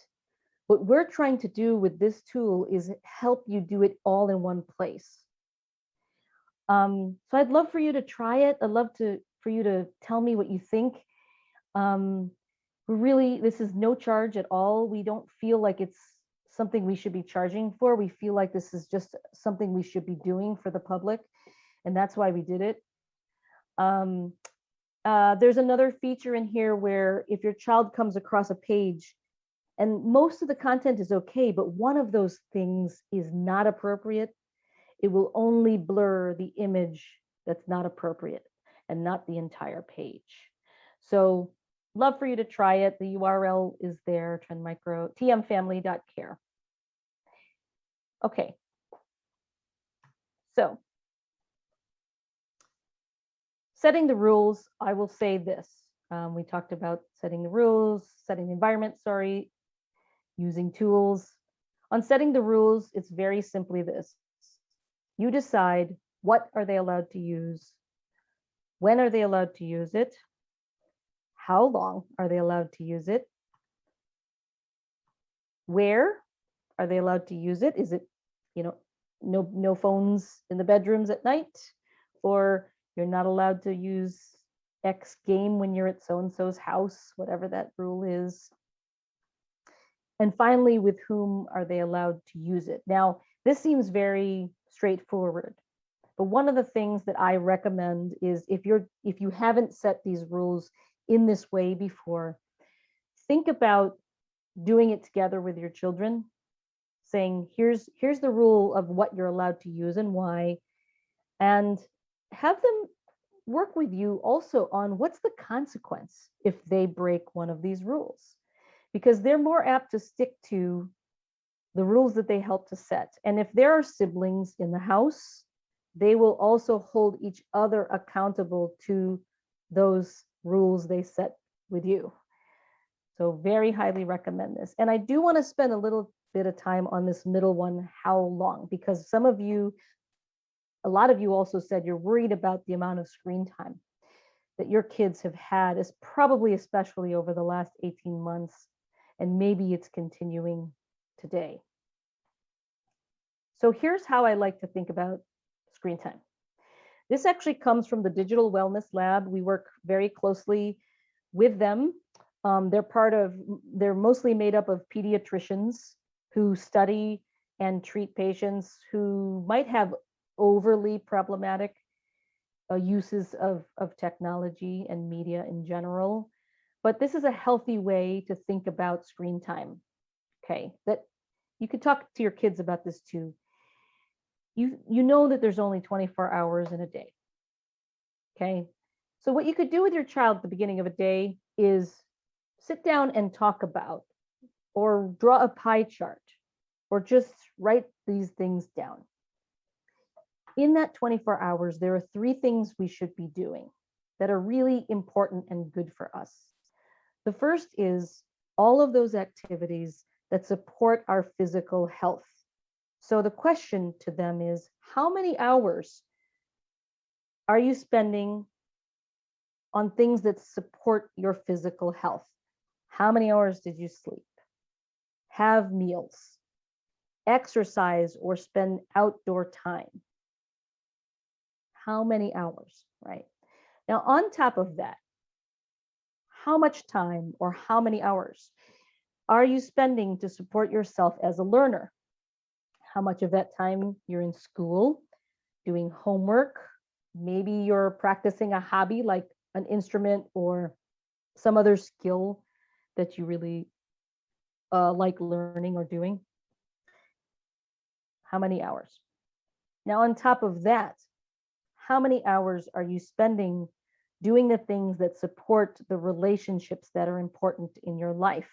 What we're trying to do with this tool is help you do it all in one place. So I'd love for you to try it. I'd love for you to tell me what you think. This is no charge at all. We don't feel like it's something we should be charging for. We feel like this is just something we should be doing for the public, and that's why we did it. There's another feature in here where if your child comes across a page and most of the content is okay, but one of those things is not appropriate, it will only blur the image that's not appropriate and not the entire page. So love for you to try it. The URL is there, tmfamily.care. Okay. So setting the rules, I will say this. We talked about setting the rules, setting the environment, using tools. On setting the rules, it's very simply this. You decide what are they allowed to use, when are they allowed to use it, how long are they allowed to use it, where are they allowed to use it? Is it, no phones in the bedrooms at night, or you're not allowed to use X game when you're at so-and-so's house, whatever that rule is. And finally, with whom are they allowed to use it? Now, this seems very straightforward, but one of the things that I recommend is if you haven't set these rules in this way before, think about doing it together with your children, saying, here's the rule of what you're allowed to use and why, and have them work with you also on what's the consequence if they break one of these rules, because they're more apt to stick to the rules that they help to set. And if there are siblings in the house, they will also hold each other accountable to those rules they set with you. So very highly recommend this. And I do want to spend a little bit of time on this middle one, how long, because a lot of you also said you're worried about the amount of screen time that your kids have had, is probably especially over the last 18 months, and maybe it's continuing today. So here's how I like to think about screen time. This actually comes from the Digital Wellness Lab. We work very closely with them. They're mostly made up of pediatricians who study and treat patients who might have overly problematic uses of technology and media in general. But this is a healthy way to think about screen time. Okay, that you could talk to your kids about this too. You know that there's only 24 hours in a day. Okay, so what you could do with your child at the beginning of a day is sit down and talk about, or draw a pie chart, or just write these things down. In that 24 hours, there are 3 things we should be doing that are really important and good for us. The first is all of those activities that support our physical health. So the question to them is, how many hours are you spending on things that support your physical health? How many hours did you sleep? Have meals, exercise, or spend outdoor time? How many hours, right? Now, on top of that, how much time or how many hours are you spending to support yourself as a learner? How much of that time you're in school, doing homework, Maybe you're practicing a hobby like an instrument or some other skill that you really like learning or doing. How many hours? Now, on top of that, how many hours are you spending doing the things that support the relationships that are important in your life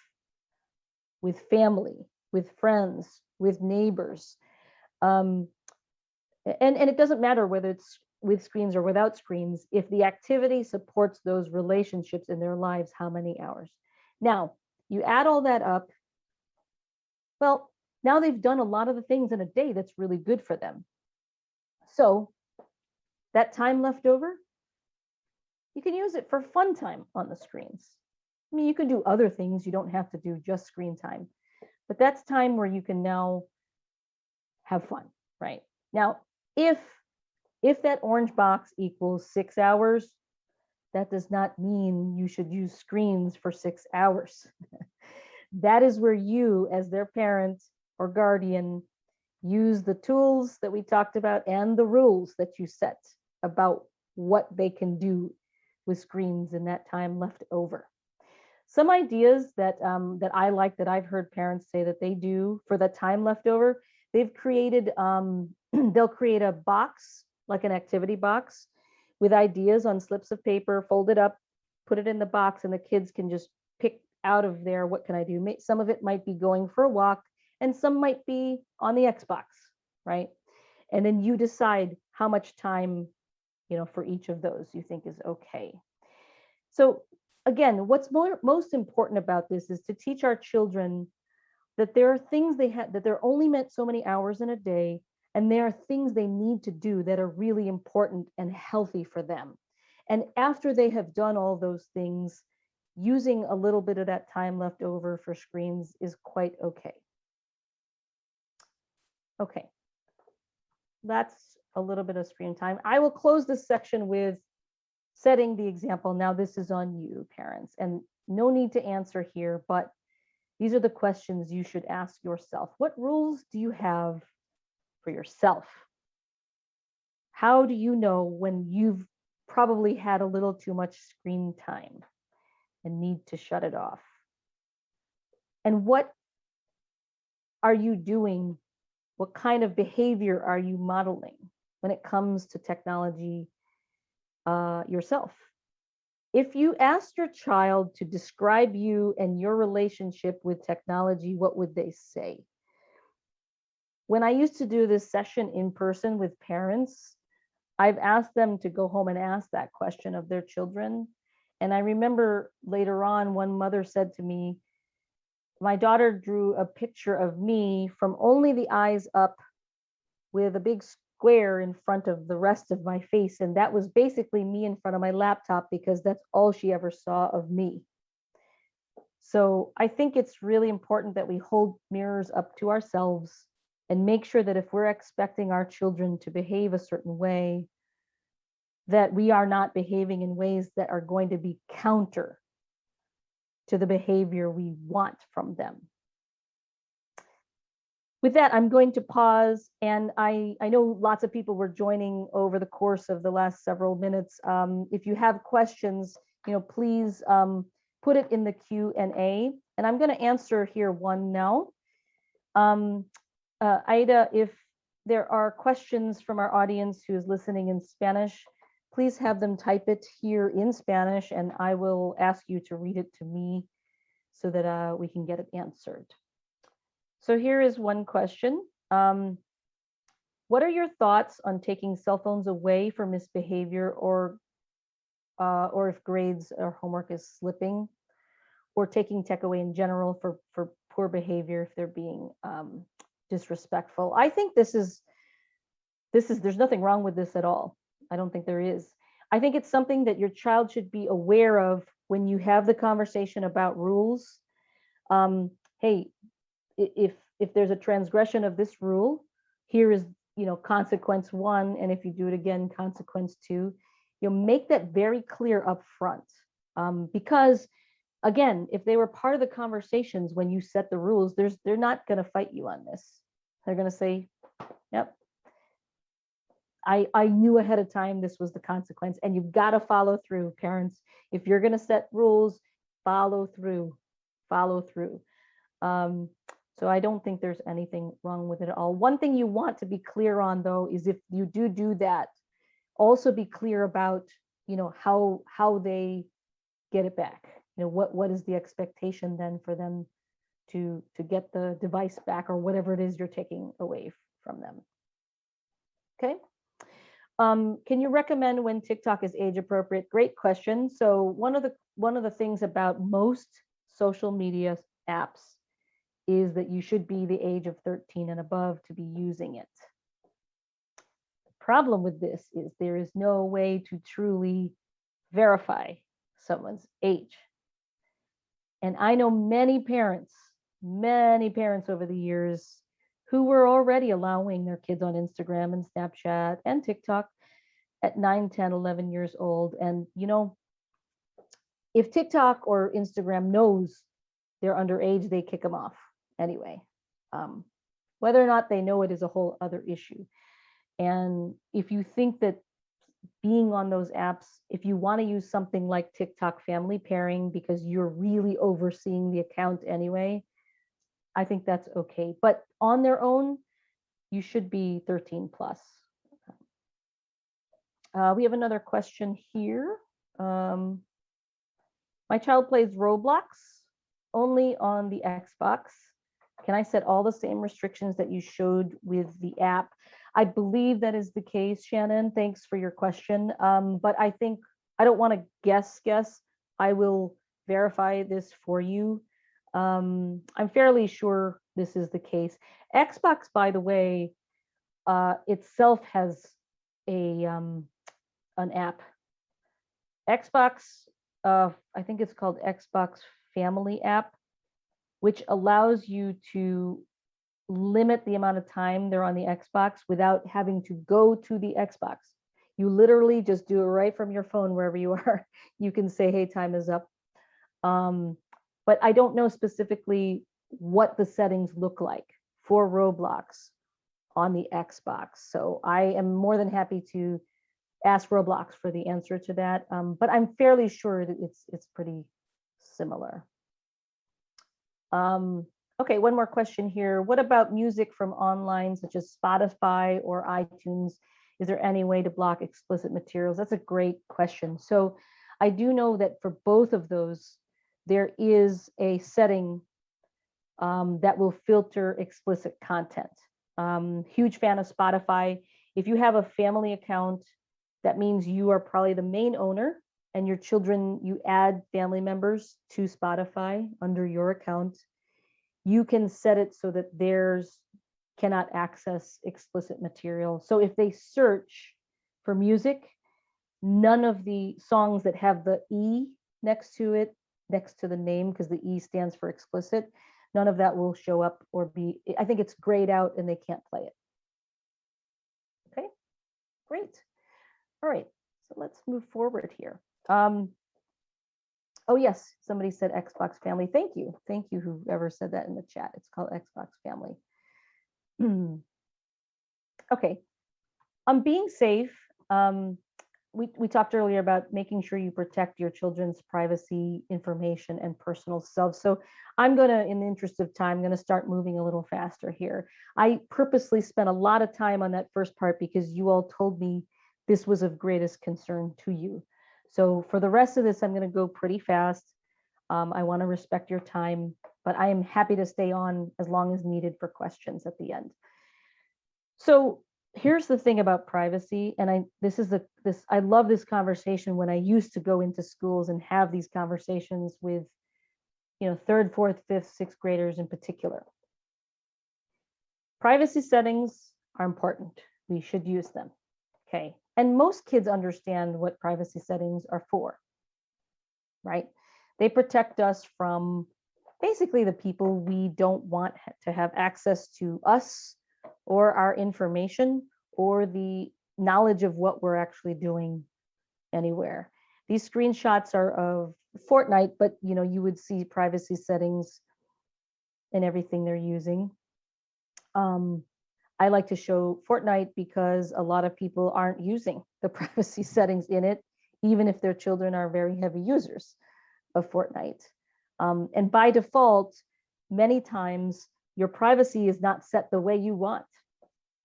with family, with friends, with neighbors? And it doesn't matter whether it's with screens or without screens. If the activity supports those relationships in their lives, how many hours? Now, you add all that up. Well, now they've done a lot of the things in a day that's really good for them. So that time left over, you can use it for fun time on the screens. I mean, you can do other things. You don't have to do just screen time, but that's time where you can now have fun, right? Now, if that orange box equals 6 hours, that does not mean you should use screens for 6 hours. That is where you, as their parent or guardian, use the tools that we talked about and the rules that you set about what they can do with screens in that time left over. Some ideas that that I like, that I've heard parents say that they do for the time left over, they've created, they'll create a box, like an activity box, with ideas on slips of paper, fold it up, put it in the box, and the kids can just pick out of there, what can I do? Some of it might be going for a walk, and some might be on the Xbox, right? And then you decide how much time, for each of those you think is okay. So again, what's most important about this is to teach our children that there are things that they're only meant so many hours in a day, and there are things they need to do that are really important and healthy for them. And after they have done all those things, using a little bit of that time left over for screens is quite okay. Okay, that's a little bit of screen time. I will close this section with setting the example. Now, this is on you, parents, and no need to answer here, but these are the questions you should ask yourself. What rules do you have for yourself? How do you know when you've probably had a little too much screen time and need to shut it off? And what are you doing? What kind of behavior are you modeling when it comes to technology yourself? If you asked your child to describe you and your relationship with technology, what would they say? When I used to do this session in person with parents, I've asked them to go home and ask that question of their children. And I remember later on, one mother said to me, my daughter drew a picture of me from only the eyes up with a big square in front of the rest of my face. And that was basically me in front of my laptop, because that's all she ever saw of me. So I think it's really important that we hold mirrors up to ourselves and make sure that if we're expecting our children to behave a certain way, that we are not behaving in ways that are going to be counter to the behavior we want from them. With that, I'm going to pause, and I know lots of people were joining over the course of the last several minutes. If you have questions, please put it in the Q&A, and I'm going to answer here one now. Aida, if there are questions from our audience who is listening in Spanish, please have them type it here in Spanish, and I will ask you to read it to me so that we can get it answered. So here is one question. What are your thoughts on taking cell phones away for misbehavior, or if grades or homework is slipping, or taking tech away in general for poor behavior if they're being disrespectful? I think there's nothing wrong with this at all. I don't think there is. I think it's something that your child should be aware of when you have the conversation about rules. Hey, if there's a transgression of this rule, here is consequence 1, and if you do it again, consequence 2. Make that very clear up front, because again, if they were part of the conversations when you set the rules, they're not going to fight you on this. They're going to say, yep, I knew ahead of time this was the consequence, and you've got to follow through, parents. If you're going to set rules, follow through, follow through. Um, so I don't think there's anything wrong with it at all. One thing you want to be clear on, though, is if you do that, also be clear about, how they get it back. What is the expectation then for them to get the device back, or whatever it is you're taking away from them. Okay. Can you recommend when TikTok is age appropriate? Great question. So one of the things about most social media apps is that you should be the age of 13 and above to be using it. The problem with this is there is no way to truly verify someone's age. And I know many parents over the years who were already allowing their kids on Instagram and Snapchat and TikTok at 9, 10, 11 years old. And, if TikTok or Instagram knows they're underage, they kick them off anyway. Whether or not they know it is a whole other issue. And if you think that being on those apps, if you want to use something like TikTok Family Pairing because you're really overseeing the account anyway, I think that's okay. But on their own, you should be 13 plus. We have another question here. My child plays Roblox only on the Xbox. Can I set all the same restrictions that you showed with the app? I believe that is the case, Shannon. Thanks for your question. But I think I don't want to guess. I will verify this for you. I'm fairly sure this is the case. Xbox, by the way, itself has an app. Xbox, I think it's called Xbox Family app, which allows you to limit the amount of time they're on the Xbox without having to go to the Xbox. You literally just do it right from your phone wherever you are. You can say, hey, time is up. But I don't know specifically what the settings look like for Roblox on the Xbox. So I am more than happy to ask Roblox for the answer to that. But I'm fairly sure that it's pretty similar. Okay, one more question here. What about music from online, such as Spotify or iTunes? Is there any way to block explicit materials? That's a great question. So I do know that for both of those, there is a setting that will filter explicit content. Huge fan of Spotify. If you have a family account, that means you are probably the main owner, and your children, you add family members to Spotify under your account. You can set it so that theirs cannot access explicit material. So if they search for music, none of the songs that have the E next to it, next to the name, because the E stands for explicit, none of that will show up or be, I think it's grayed out and they can't play it. Okay, great. All right, so let's move forward here. Oh yes, somebody said Xbox Family. Thank you whoever said that in the chat. It's called Xbox Family. Okay, on being safe, we talked earlier about making sure you protect your children's privacy information and personal self. So I'm gonna, in the interest of time, gonna start moving a little faster here. I purposely spent a lot of time on that first part because you all told me this was of greatest concern to you. So for the rest of this, I'm going to go pretty fast. I want to respect your time, but I am happy to stay on as long as needed for questions at the end. So here's the thing about privacy, and I love this conversation when I used to go into schools and have these conversations with, third, fourth, fifth, sixth graders in particular. Privacy settings are important. We should use them. Okay. And most kids understand what privacy settings are for, right? They protect us from basically the people we don't want to have access to us or our information or the knowledge of what we're actually doing anywhere. These screenshots are of Fortnite, but you would see privacy settings in everything they're using. I like to show Fortnite because a lot of people aren't using the privacy settings in it, even if their children are very heavy users of Fortnite. And by default, many times your privacy is not set the way you want.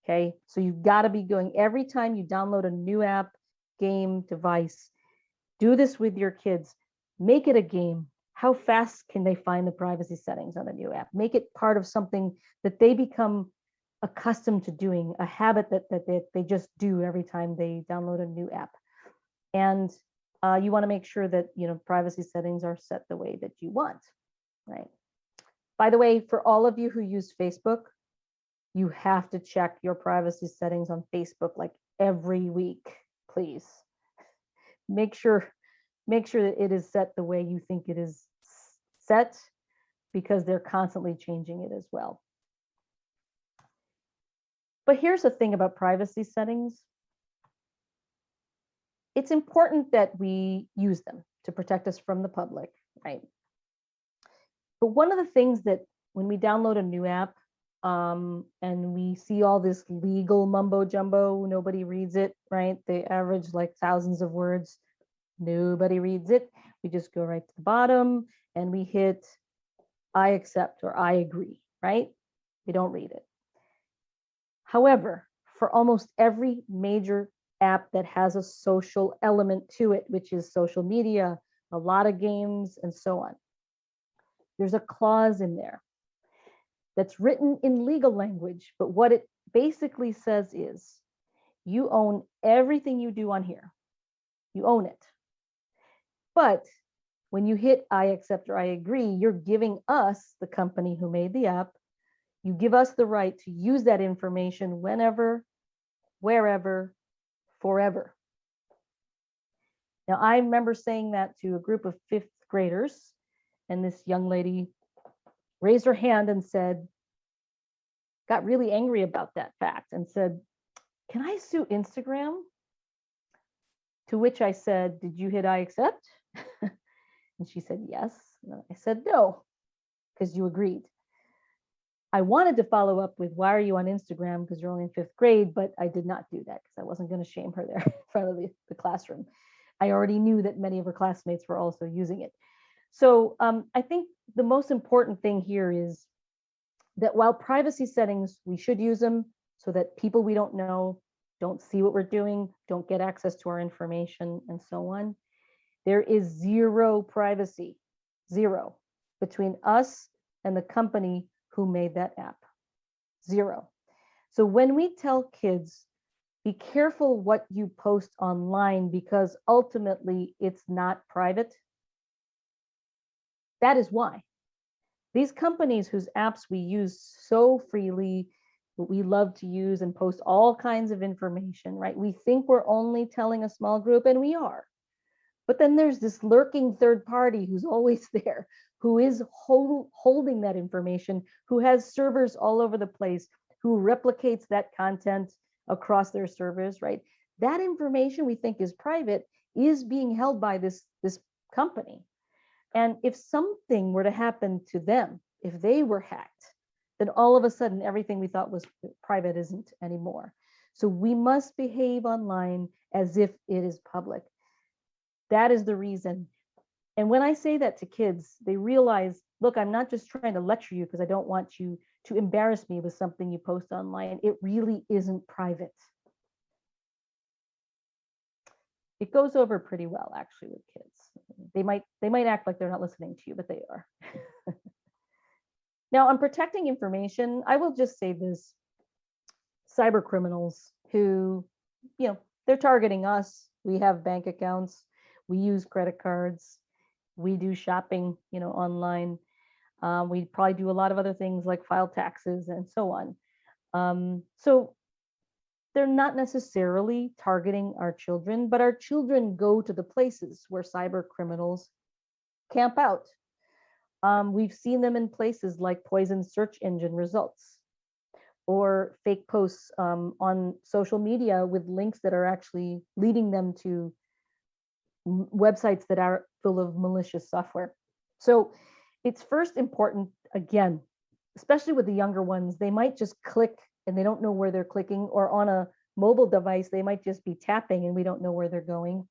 Okay, so you've got to be going every time you download a new app, game, device. Do this with your kids. Make it a game. How fast can they find the privacy settings on a new app? Make it part of something that they become accustomed to doing, a habit that they just do every time they download a new app. And you want to make sure that privacy settings are set the way that you want, right? By the way, for all of you who use Facebook, you have to check your privacy settings on Facebook like every week, please. Make sure that it is set the way you think it is set, because they're constantly changing it as well. But here's the thing about privacy settings. It's important that we use them to protect us from the public, right? But one of the things that when we download a new app, and we see all this legal mumbo jumbo, nobody reads it, right? They average like thousands of words. Nobody reads it. We just go right to the bottom and we hit I accept or I agree, right? We don't read it. However, for almost every major app that has a social element to it, which is social media, a lot of games, and so on, there's a clause in there that's written in legal language, but what it basically says is you own everything you do on here. You own it. But when you hit I accept or I agree, you're giving us, the company who made the app, you give us the right to use that information whenever, wherever, forever. Now, I remember saying that to a group of fifth graders, and this young lady raised her hand and got really angry about that fact and said, "Can I sue Instagram?" To which I said, "Did you hit I accept?" And she said, "Yes." And I said, "No, because you agreed." I wanted to follow up with, "Why are you on Instagram?" Because you're only in fifth grade, but I did not do that because I wasn't going to shame her there in front of the classroom. I already knew that many of her classmates were also using it. So I think the most important thing here is that while privacy settings, we should use them so that people we don't know don't see what we're doing, don't get access to our information, and so on. There is zero privacy, zero, between us and the company who made that app. Zero. So when we tell kids, be careful what you post online because ultimately it's not private, that is why. These companies whose apps we use so freely, we love to use and post all kinds of information, right? We think we're only telling a small group, and we are. But then there's this lurking third party who's always there, who is holding that information, who has servers all over the place, who replicates that content across their servers, right? That information we think is private is being held by this company. And if something were to happen to them, if they were hacked, then all of a sudden everything we thought was private isn't anymore. So we must behave online as if it is public. That is the reason. And when I say that to kids, they realize, look, I'm not just trying to lecture you because I don't want you to embarrass me with something you post online. It really isn't private. It goes over pretty well, actually, with kids. They might act like they're not listening to you, but they are. Now, on protecting information, I will just say this: cyber criminals who, they're targeting us. We have bank accounts, we use credit cards, we do shopping, online. We probably do a lot of other things like file taxes and so on. So they're not necessarily targeting our children, but our children go to the places where cyber criminals camp out. We've seen them in places like poison search engine results or fake posts on social media with links that are actually leading them to websites that are full of malicious software. So it's first important, again, especially with the younger ones, they might just click and they don't know where they're clicking, or on a mobile device, they might just be tapping and we don't know where they're going.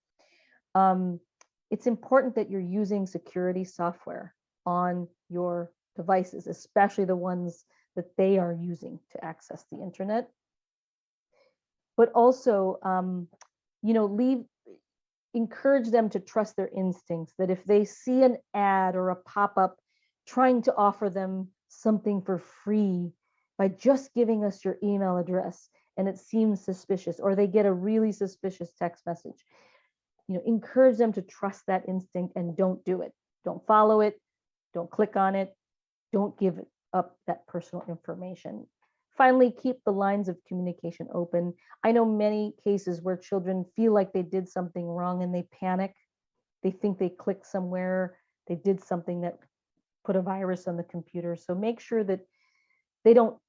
It's important that you're using security software on your devices, especially the ones that they are using to access the internet. But also, encourage them to trust their instincts, that if they see an ad or a pop-up trying to offer them something for free by just giving us your email address, and it seems suspicious, or they get a really suspicious text message, encourage them to trust that instinct and don't do it. Don't follow it. Don't click on it. Don't give up that personal information. Finally, keep the lines of communication open. I know many cases where children feel like they did something wrong and they panic. They think they clicked somewhere, they did something that put a virus on the computer. So make sure that they don't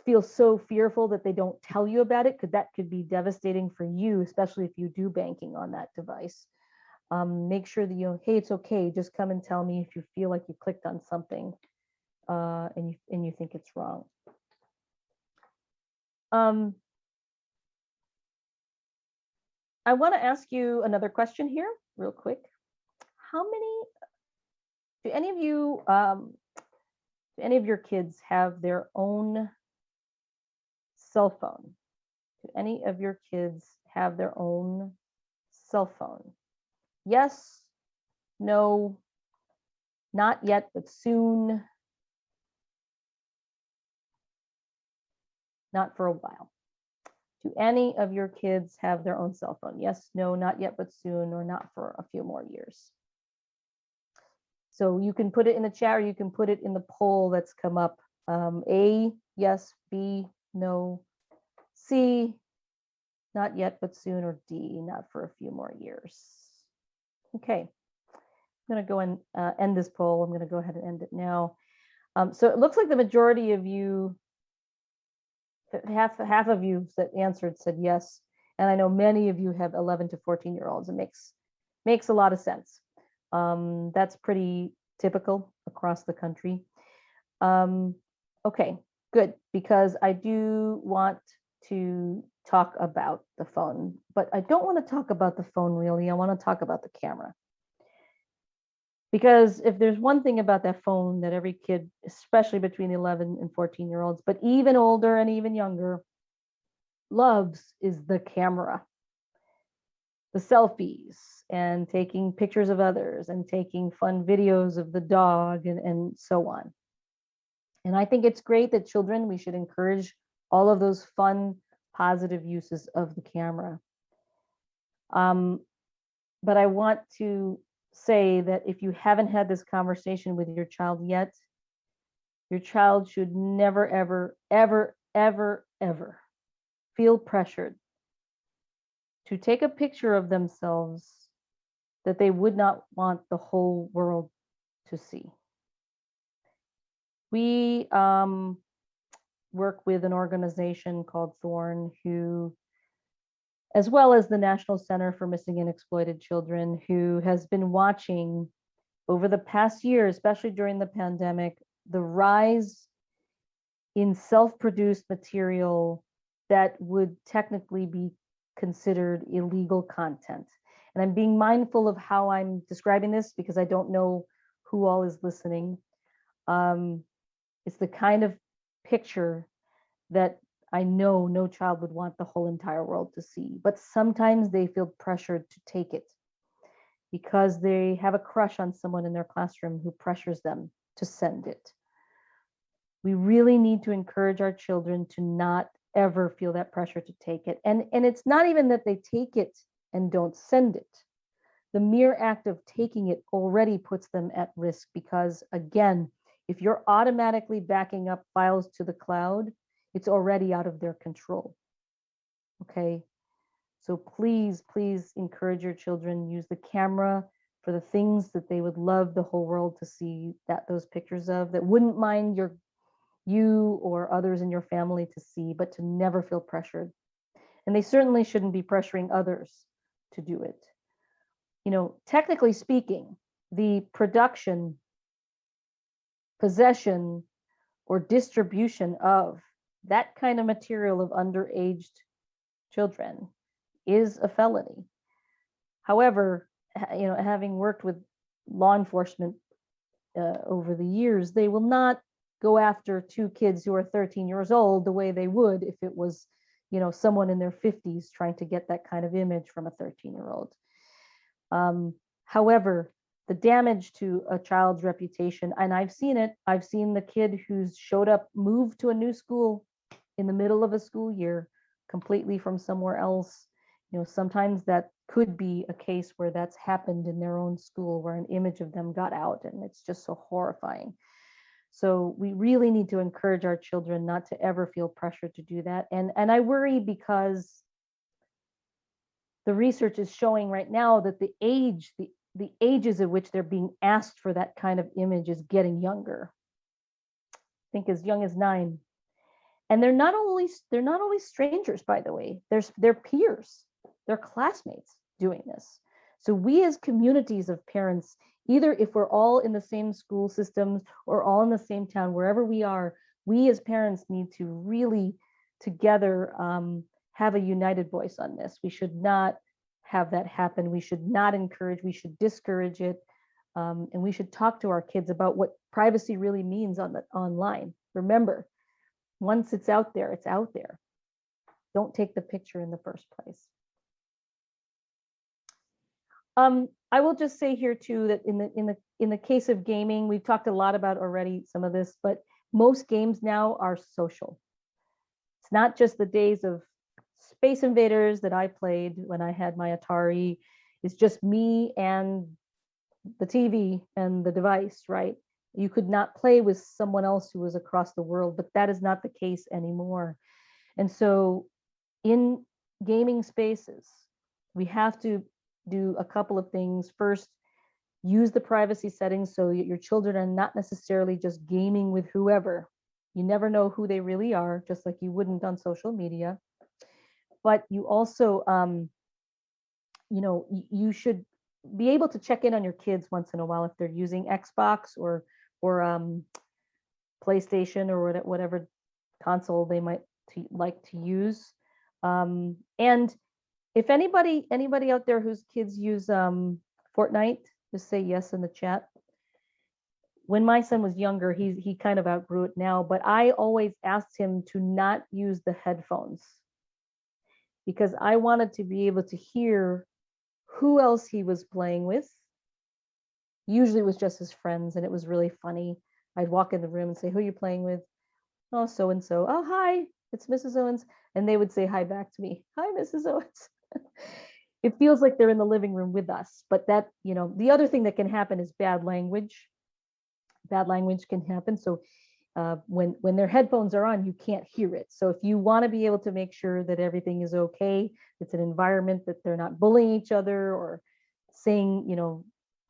feel so fearful that they don't tell you about it, because that could be devastating for you, especially if you do banking on that device. Make sure that hey, it's okay. Just come and tell me if you feel like you clicked on something and you think it's wrong. I want to ask you another question here, real quick. Do any of your kids have their own cell phone? Do any of your kids have their own cell phone? Yes, no, not yet, but soon, not for a while. Do any of your kids have their own cell phone? Yes, no, not yet, but soon, or not for a few more years. So you can put it in the chat, or you can put it in the poll that's come up. A, yes, B, no, C, not yet, but soon, or D, not for a few more years. Okay, I'm going to go and end this poll. I'm going to go ahead and end it now. So it looks like the majority of you, half of you that answered said yes. And I know many of you have 11 to 14-year-olds. It makes a lot of sense. That's pretty typical across the country. Okay, good, because I do want to talk about the phone, but I don't want to talk about the phone really. I want to talk about the camera. Because if there's one thing about that phone that every kid, especially between 11 and 14-year-olds, but even older and even younger, loves, is the camera. The selfies and taking pictures of others and taking fun videos of the dog and so on. And I think it's great that we should encourage all of those fun, positive uses of the camera. But I want to say that if you haven't had this conversation with your child yet, your child should never, ever, ever, ever, ever feel pressured to take a picture of themselves that they would not want the whole world to see. We work with an organization called Thorn, who, as well as the National Center for Missing and Exploited Children, who has been watching over the past year, especially during the pandemic, the rise in self-produced material that would technically be considered illegal content. And I'm being mindful of how I'm describing this because I don't know who all is listening. It's the kind of picture that I know no child would want the whole entire world to see, but sometimes they feel pressured to take it because they have a crush on someone in their classroom who pressures them to send it. We really need to encourage our children to not ever feel that pressure to take it. And it's not even that they take it and don't send it. The mere act of taking it already puts them at risk because, again, if you're automatically backing up files to the cloud, it's already out of their control. Okay, so please, please encourage your children, use the camera for the things that they would love the whole world to see those pictures of, that wouldn't mind you or others in your family to see, but to never feel pressured. And they certainly shouldn't be pressuring others to do it. Technically speaking, the production, possession, or distribution of that kind of material of underage children is a felony. However, having worked with law enforcement over the years, they will not go after two kids who are 13 years old the way they would if it was, someone in their 50s trying to get that kind of image from a 13-year-old. However, the damage to a child's reputation, and I've seen it, I've seen the kid who's showed up, moved to a new school in the middle of a school year, completely from somewhere else. Sometimes that could be a case where that's happened in their own school, where an image of them got out, and it's just so horrifying. So we really need to encourage our children not to ever feel pressure to do that. And I worry because the research is showing right now that the ages at which they're being asked for that kind of image is getting younger. I think as young as 9. And they're not always strangers, by the way. They're peers, they're classmates doing this. So we as communities of parents, either if we're all in the same school systems or all in the same town, wherever we are, we as parents need to really together have a united voice on this. We should not have that happen. We should not encourage, we should discourage it. And we should talk to our kids about what privacy really means online. Remember, once it's out there, it's out there. Don't take the picture in the first place. I will just say here too that in the case of gaming, we've talked a lot about already some of this, but most games now are social. It's not just the days of Space Invaders that I played when I had my Atari. It's just me and the TV and the device, right? You could not play with someone else who was across the world, but that is not the case anymore. And so in gaming spaces, we have to do a couple of things. First, use the privacy settings so that your children are not necessarily just gaming with whoever. You never know who they really are, just like you wouldn't on social media. But you also, you should be able to check in on your kids once in a while if they're using Xbox or PlayStation or whatever console they might like to use. And if anybody out there whose kids use Fortnite, just say yes in the chat. When my son was younger, he kind of outgrew it now, but I always asked him to not use the headphones because I wanted to be able to hear who else he was playing with. Usually it was just his friends, and it was really funny. I'd walk in the room and say, "Who are you playing with?" "Oh, so and so." "Oh, hi, it's Mrs. Owens." And they would say hi back to me. "Hi, Mrs. Owens." It feels like they're in the living room with us. But that, the other thing that can happen is bad language. Bad language can happen. So when their headphones are on, you can't hear it. So if you want to be able to make sure that everything is okay, it's an environment that they're not bullying each other or saying,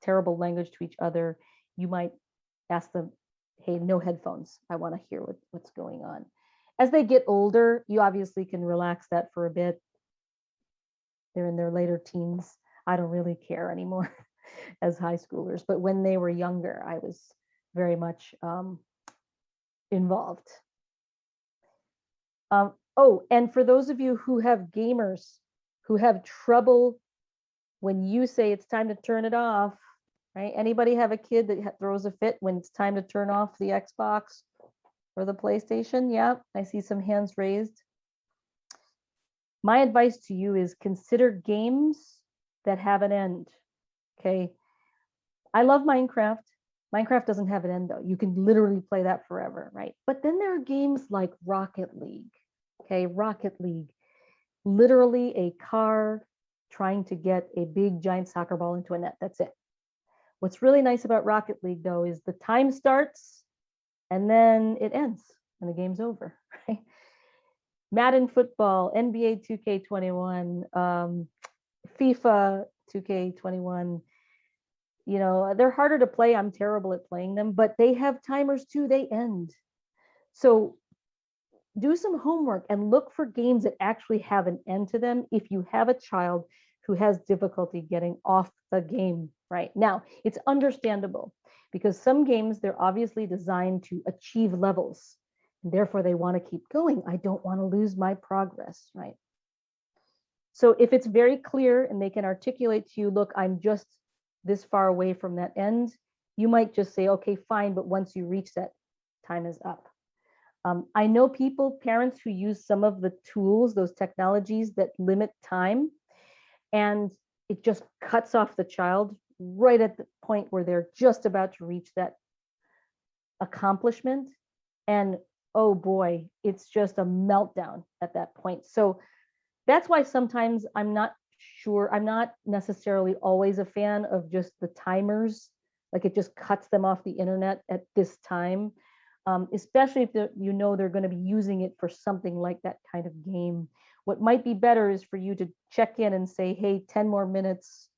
terrible language to each other, you might ask them, "Hey, no headphones. I want to hear what's going on." As they get older, you obviously can relax that for a bit. They're in their later teens. I don't really care anymore as high schoolers, but when they were younger, I was very much involved. And for those of you who have gamers who have trouble when you say it's time to turn it off, right? Anybody have a kid that throws a fit when it's time to turn off the Xbox or the PlayStation? Yeah, I see some hands raised. My advice to you is consider games that have an end, okay? I love Minecraft. Minecraft doesn't have an end though. You can literally play that forever, right? But then there are games like Rocket League, okay? Rocket League, literally a car trying to get a big giant soccer ball into a net. That's it. What's really nice about Rocket League though is the time starts and then it ends and the game's over, right? Madden football, NBA 2K21, FIFA 2K21, they're harder to play. I'm terrible at playing them, but they have timers too. They end. So do some homework and look for games that actually have an end to them if you have a child who has difficulty getting off the game right now. It's understandable because some games, they're obviously designed to achieve levels. Therefore, they want to keep going. I don't want to lose my progress, right? So if it's very clear and they can articulate to you, look, I'm just this far away from that end, you might just say, okay, fine, but once you reach that, time is up. I know parents who use some of the tools, those technologies that limit time, and it just cuts off the child right at the point where they're just about to reach that accomplishment. And oh boy, it's just a meltdown at that point. So that's why sometimes I'm not necessarily always a fan of just the timers, like it just cuts them off the internet at this time, especially if they're going to be using it for something like that kind of game. What might be better is for you to check in and say, hey, 10 more minutes,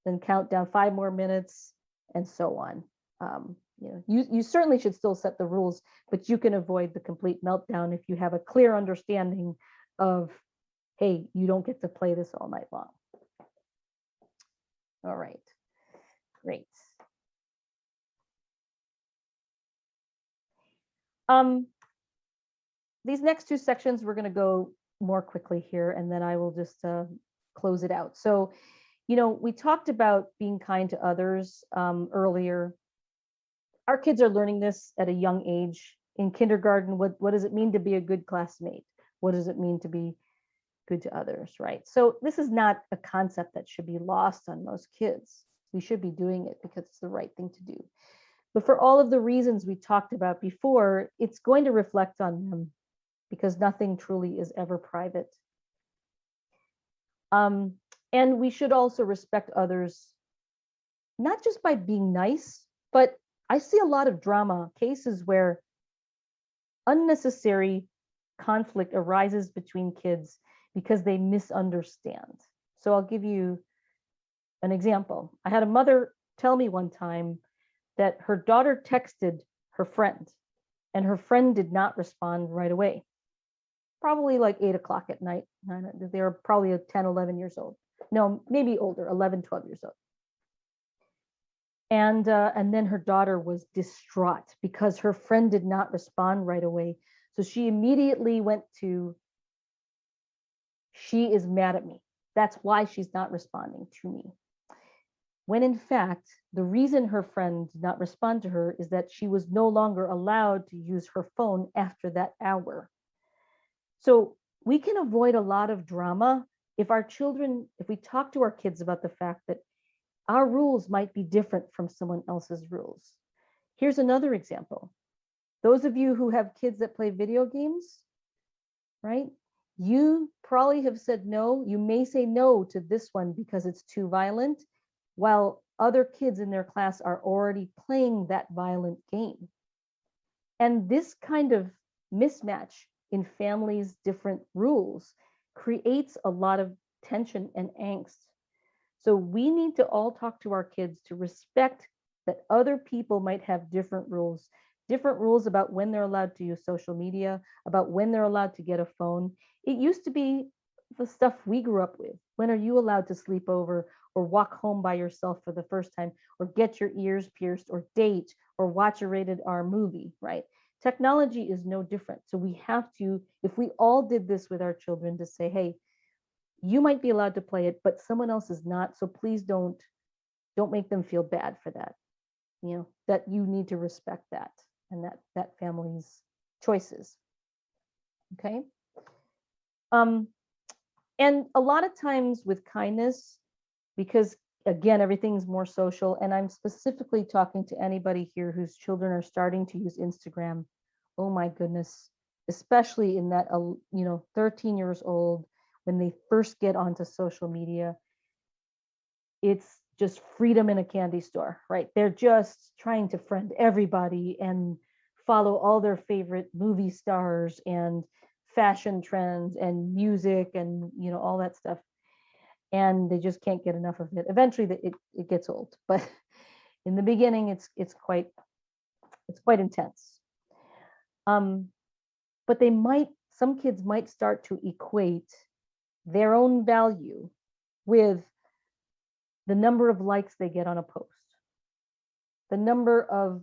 then count down 5 more minutes, and so on. You certainly should still set the rules, but you can avoid the complete meltdown if you have a clear understanding of, hey, you don't get to play this all night long. All right, great. These next 2 sections, we're going to go more quickly here, and then I will just close it out. So, we talked about being kind to others earlier. Our kids are learning this at a young age. In kindergarten, what does it mean to be a good classmate? What does it mean to be good to others, right? So this is not a concept that should be lost on most kids. We should be doing it because it's the right thing to do. But for all of the reasons we talked about before, it's going to reflect on them because nothing truly is ever private. And we should also respect others, not just by being nice, but I see a lot of drama cases where unnecessary conflict arises between kids because they misunderstand. So I'll give you an example. I had a mother tell me one time that her daughter texted her friend and her friend did not respond right away. Probably like 8 o'clock at night. They were probably 10, 11 years old. No, maybe older, 11, 12 years old. And then her daughter was distraught because her friend did not respond right away. So she immediately went to, she is mad at me. That's why she's not responding to me. When in fact, the reason her friend did not respond to her is that she was no longer allowed to use her phone after that hour. So we can avoid a lot of drama if we talk to our kids about the fact that our rules might be different from someone else's rules. Here's another example. Those of you who have kids that play video games, right? You probably have said no. You may say no to this one because it's too violent, while other kids in their class are already playing that violent game. And this kind of mismatch in families' different rules creates a lot of tension and angst. So we need to all talk to our kids to respect that other people might have different rules about when they're allowed to use social media, about when they're allowed to get a phone. It used to be the stuff we grew up with. When are you allowed to sleep over or walk home by yourself for the first time or get your ears pierced or date or watch a rated R movie, right? Technology is no different. So we have to, if we all did this with our children, to say, hey, you might be allowed to play it, but someone else is not. So please don't make them feel bad for that. That you need to respect that and that family's choices. Okay. And a lot of times with kindness, because again, everything's more social, and I'm specifically talking to anybody here whose children are starting to use Instagram. Oh my goodness, especially in that 13 years old, when they first get onto social media, it's just freedom in a candy store, right? They're just trying to friend everybody and follow all their favorite movie stars and fashion trends and music and all that stuff. And they just can't get enough of it. Eventually it gets old, but in the beginning it's quite intense. But some kids might start to equate their own value with the number of likes they get on a post, the number of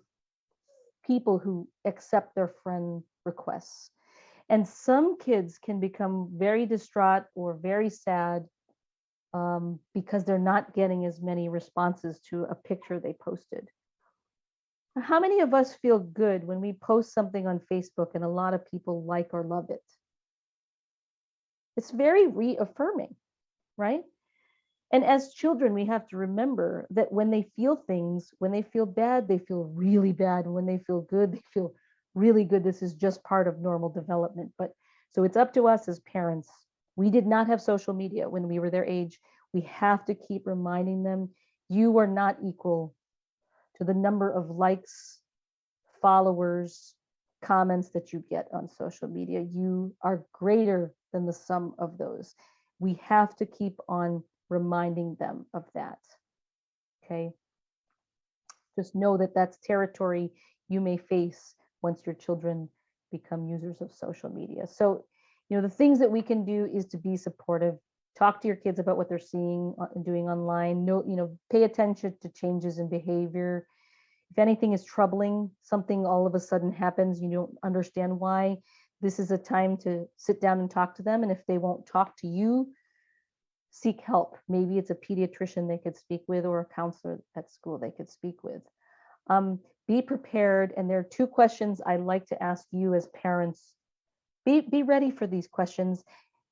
people who accept their friend requests. And some kids can become very distraught or very sad because they're not getting as many responses to a picture they posted. How many of us feel good when we post something on Facebook and a lot of people like or love it? It's very reaffirming, right? And as children, we have to remember that when they feel things, when they feel bad, they feel really bad. And when they feel good, they feel really good. This is just part of normal development. But so it's up to us as parents. We did not have social media when we were their age. We have to keep reminding them, you are not equal to the number of likes, followers, comments that you get on social media. You are greater than the sum of those. We have to keep on reminding them of that. Okay. Just know that that's territory you may face once your children become users of social media. So, the things that we can do is to be supportive. Talk to your kids about what they're seeing and doing online. Pay attention to changes in behavior. If anything is troubling, something all of a sudden happens, you don't understand why, this is a time to sit down and talk to them. And if they won't talk to you, seek help. Maybe it's a pediatrician they could speak with or a counselor at school they could speak with. Be prepared. And there are 2 questions I like to ask you as parents. Be ready for these questions,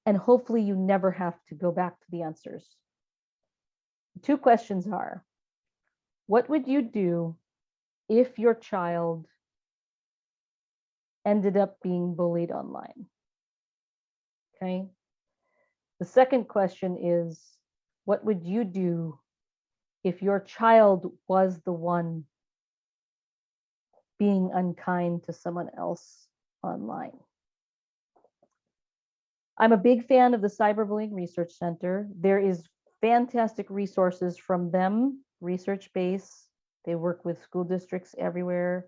and hopefully you never have to go back to the answers. The 2 questions are, what would you do if your child ended up being bullied online? Okay. The second question is, what would you do if your child was the one being unkind to someone else online? I'm a big fan of the Cyberbullying Research Center. There is fantastic resources from them, research-based. They work with school districts everywhere.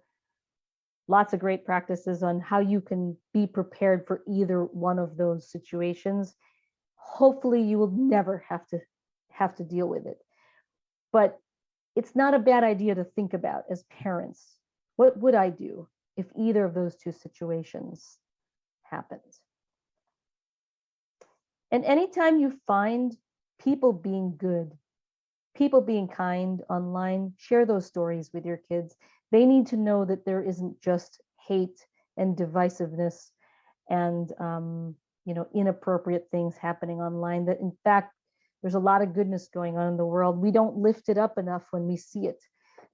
Lots of great practices on how you can be prepared for either one of those situations. Hopefully you will never have to deal with it. But it's not a bad idea to think about as parents. What would I do if either of those 2 situations happened? And anytime you find people being good, people being kind online, share those stories with your kids. They need to know that there isn't just hate and divisiveness and inappropriate things happening online, that in fact, there's a lot of goodness going on in the world. We don't lift it up enough when we see it.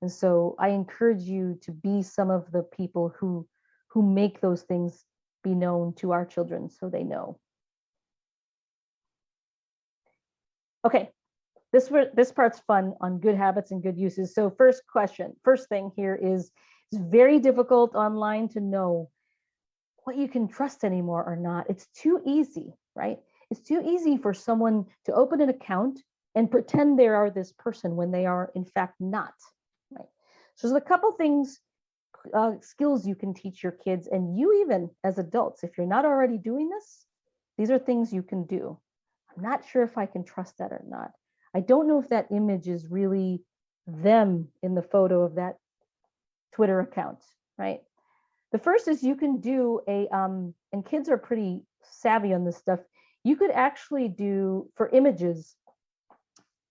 And so I encourage you to be some of the people who make those things be known to our children so they know. Okay, this part's fun on good habits and good uses. So first thing here is, it's very difficult online to know what you can trust anymore or not. It's too easy, right? It's too easy for someone to open an account and pretend they are this person when they are in fact not, right? So there's a couple things, skills you can teach your kids, and you even as adults, if you're not already doing this, these are things you can do. I'm not sure if I can trust that or not. I don't know if that image is really them in the photo of that Twitter account, right? The first is you can do and kids are pretty savvy on this stuff. You could actually do, for images,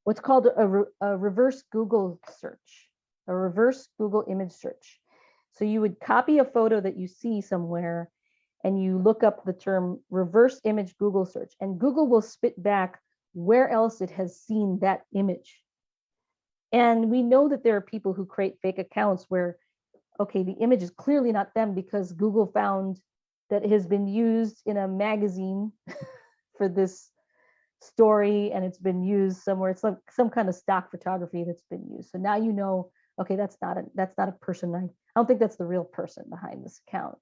what's called a reverse Google search, a reverse Google image search. So you would copy a photo that you see somewhere and you look up the term reverse image Google search, and Google will spit back where else it has seen that image. And we know that there are people who create fake accounts where, okay, the image is clearly not them because Google found that it has been used in a magazine for this story, and it's been used somewhere. It's like some kind of stock photography that's been used. So now you know, okay, that's not a person. I don't think that's the real person behind this account.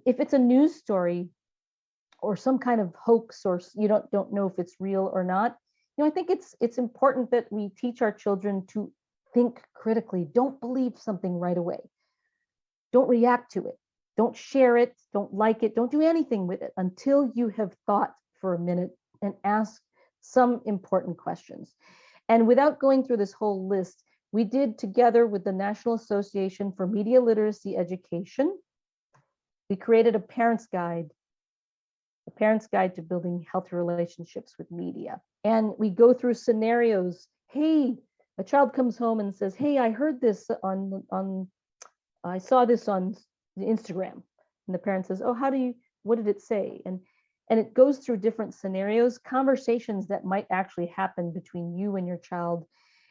If it's a news story or some kind of hoax, or you don't know if it's real or not, I think it's important that we teach our children to think critically. Don't believe something right away. Don't react to it. Don't share it. Don't like it. Don't do anything with it until you have thought for a minute and ask some important questions. And without going through this whole list, we did, together with the National Association for Media Literacy Education, We created a parent's guide to building healthy relationships with media. And we go through scenarios. Hey, a child comes home and says, hey, I heard this I saw this on Instagram. And the parent says, oh, what did it say? And it goes through different scenarios, conversations that might actually happen between you and your child,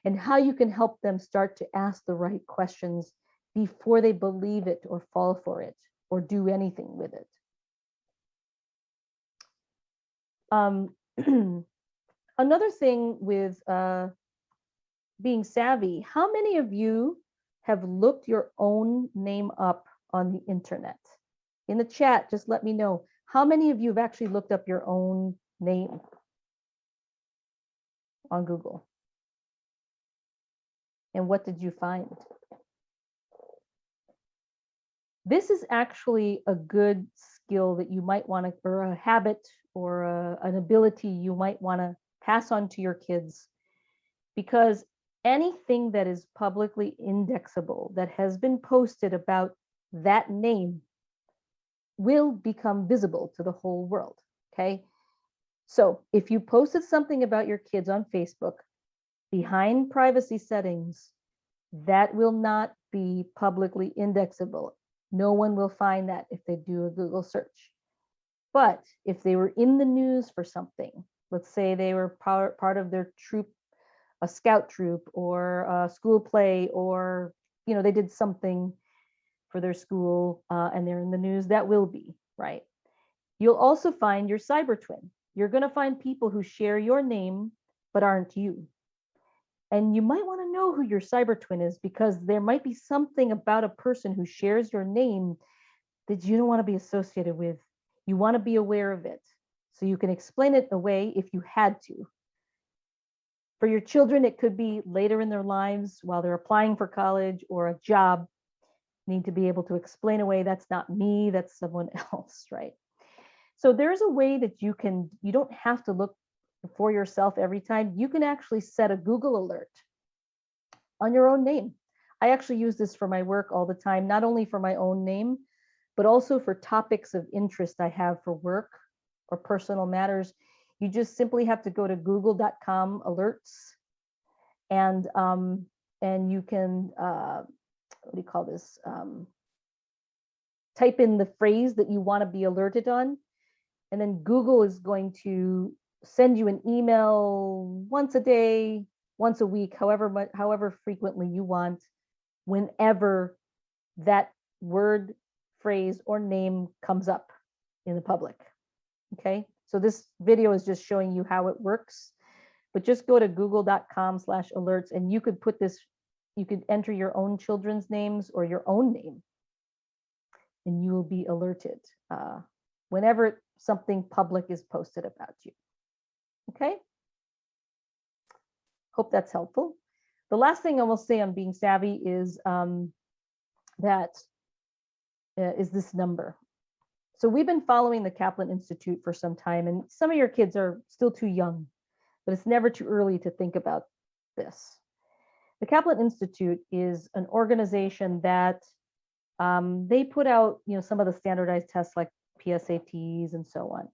and how you can help them start to ask the right questions before they believe it or fall for it or do anything with it. Another thing with being savvy, how many of you have looked your own name up on the internet? In the chat, just let me know. How many of you have actually looked up your own name on Google? And what did you find? This is actually a good skill that you might want to, or a habit or an ability you might want to pass on to your kids, because anything that is publicly indexable that has been posted about that name will become visible to the whole world, okay? So if you posted something about your kids on Facebook behind privacy settings, that will not be publicly indexable. No one will find that if they do a Google search. But if they were in the news for something, let's say they were part of their troop, a scout troop or a school play, or they did something for their school and they're in the news, that will be, right? You'll also find your cyber twin. You're going to find people who share your name but aren't you. And you might want to know who your cyber twin is, because there might be something about a person who shares your name that you don't want to be associated with. You want to be aware of it so you can explain it away if you had to. For your children, it could be later in their lives while they're applying for college or a job. You need to be able to explain away, that's not me, that's someone else, right? So there's a way that you don't have to look for yourself every time. You can actually set a Google alert on your own name. I actually use this for my work all the time, not only for my own name, but also for topics of interest I have for work or personal matters. You just simply have to go to google.com alerts, and you can, what do you call this? Type in the phrase that you want to be alerted on, and then Google is going to send you an email once a day, once a week, however frequently you want, whenever that word, phrase, or name comes up in the public. Okay, so this video is just showing you how it works, but just go to google.com/alerts and you could put this, you could enter your own children's names or your own name, and you will be alerted whenever something public is posted about you. Okay, hope that's helpful. The last thing I will say on being savvy is is this number. So we've been following the Kaplan Institute for some time, and some of your kids are still too young, but it's never too early to think about this. The Kaplan Institute is an organization that they put out, some of the standardized tests like PSATs and so on.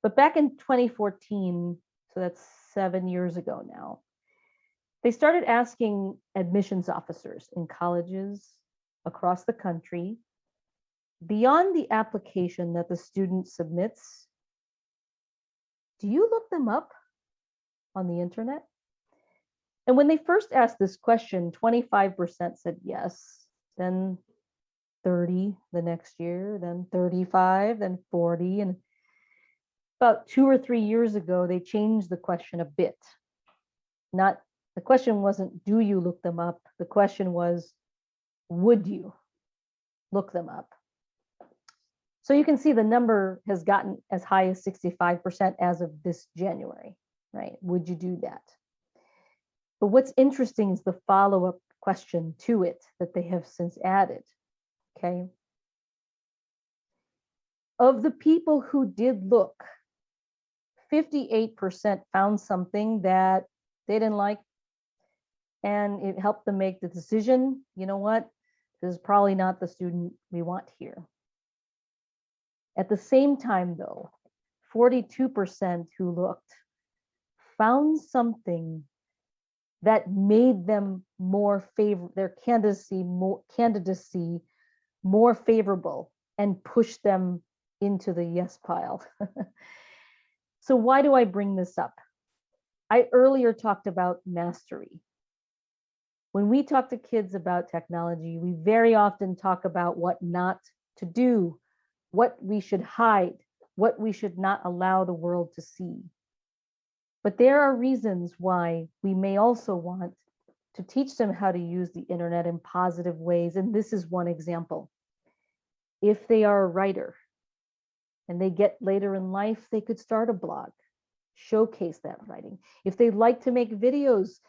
But back in 2014, so that's 7 years ago now, they started asking admissions officers in colleges across the country, beyond the application that the student submits, do you look them up on the internet? And when they first asked this question, 25% said yes, then 30 the next year, then 35, then 40. And about 2 or 3 years ago, they changed the question a bit. The question wasn't, do you look them up? The question was, would you look them up? So you can see the number has gotten as high as 65% as of this January, right? Would you do that? But what's interesting is the follow-up question to it that they have since added, okay? Of the people who did look, 58% found something that they didn't like, and it helped them make the decision, you know what, this is probably not the student we want here. At the same time, though, 42% who looked found something that made them their candidacy more favorable and pushed them into the yes pile. So why do I bring this up? I earlier talked about mastery. When we talk to kids about technology, we very often talk about what not to do, what we should hide, what we should not allow the world to see. But there are reasons why we may also want to teach them how to use the internet in positive ways. And this is one example. If they are a writer and they get later in life, they could start a blog, showcase that writing. If they like to make videos,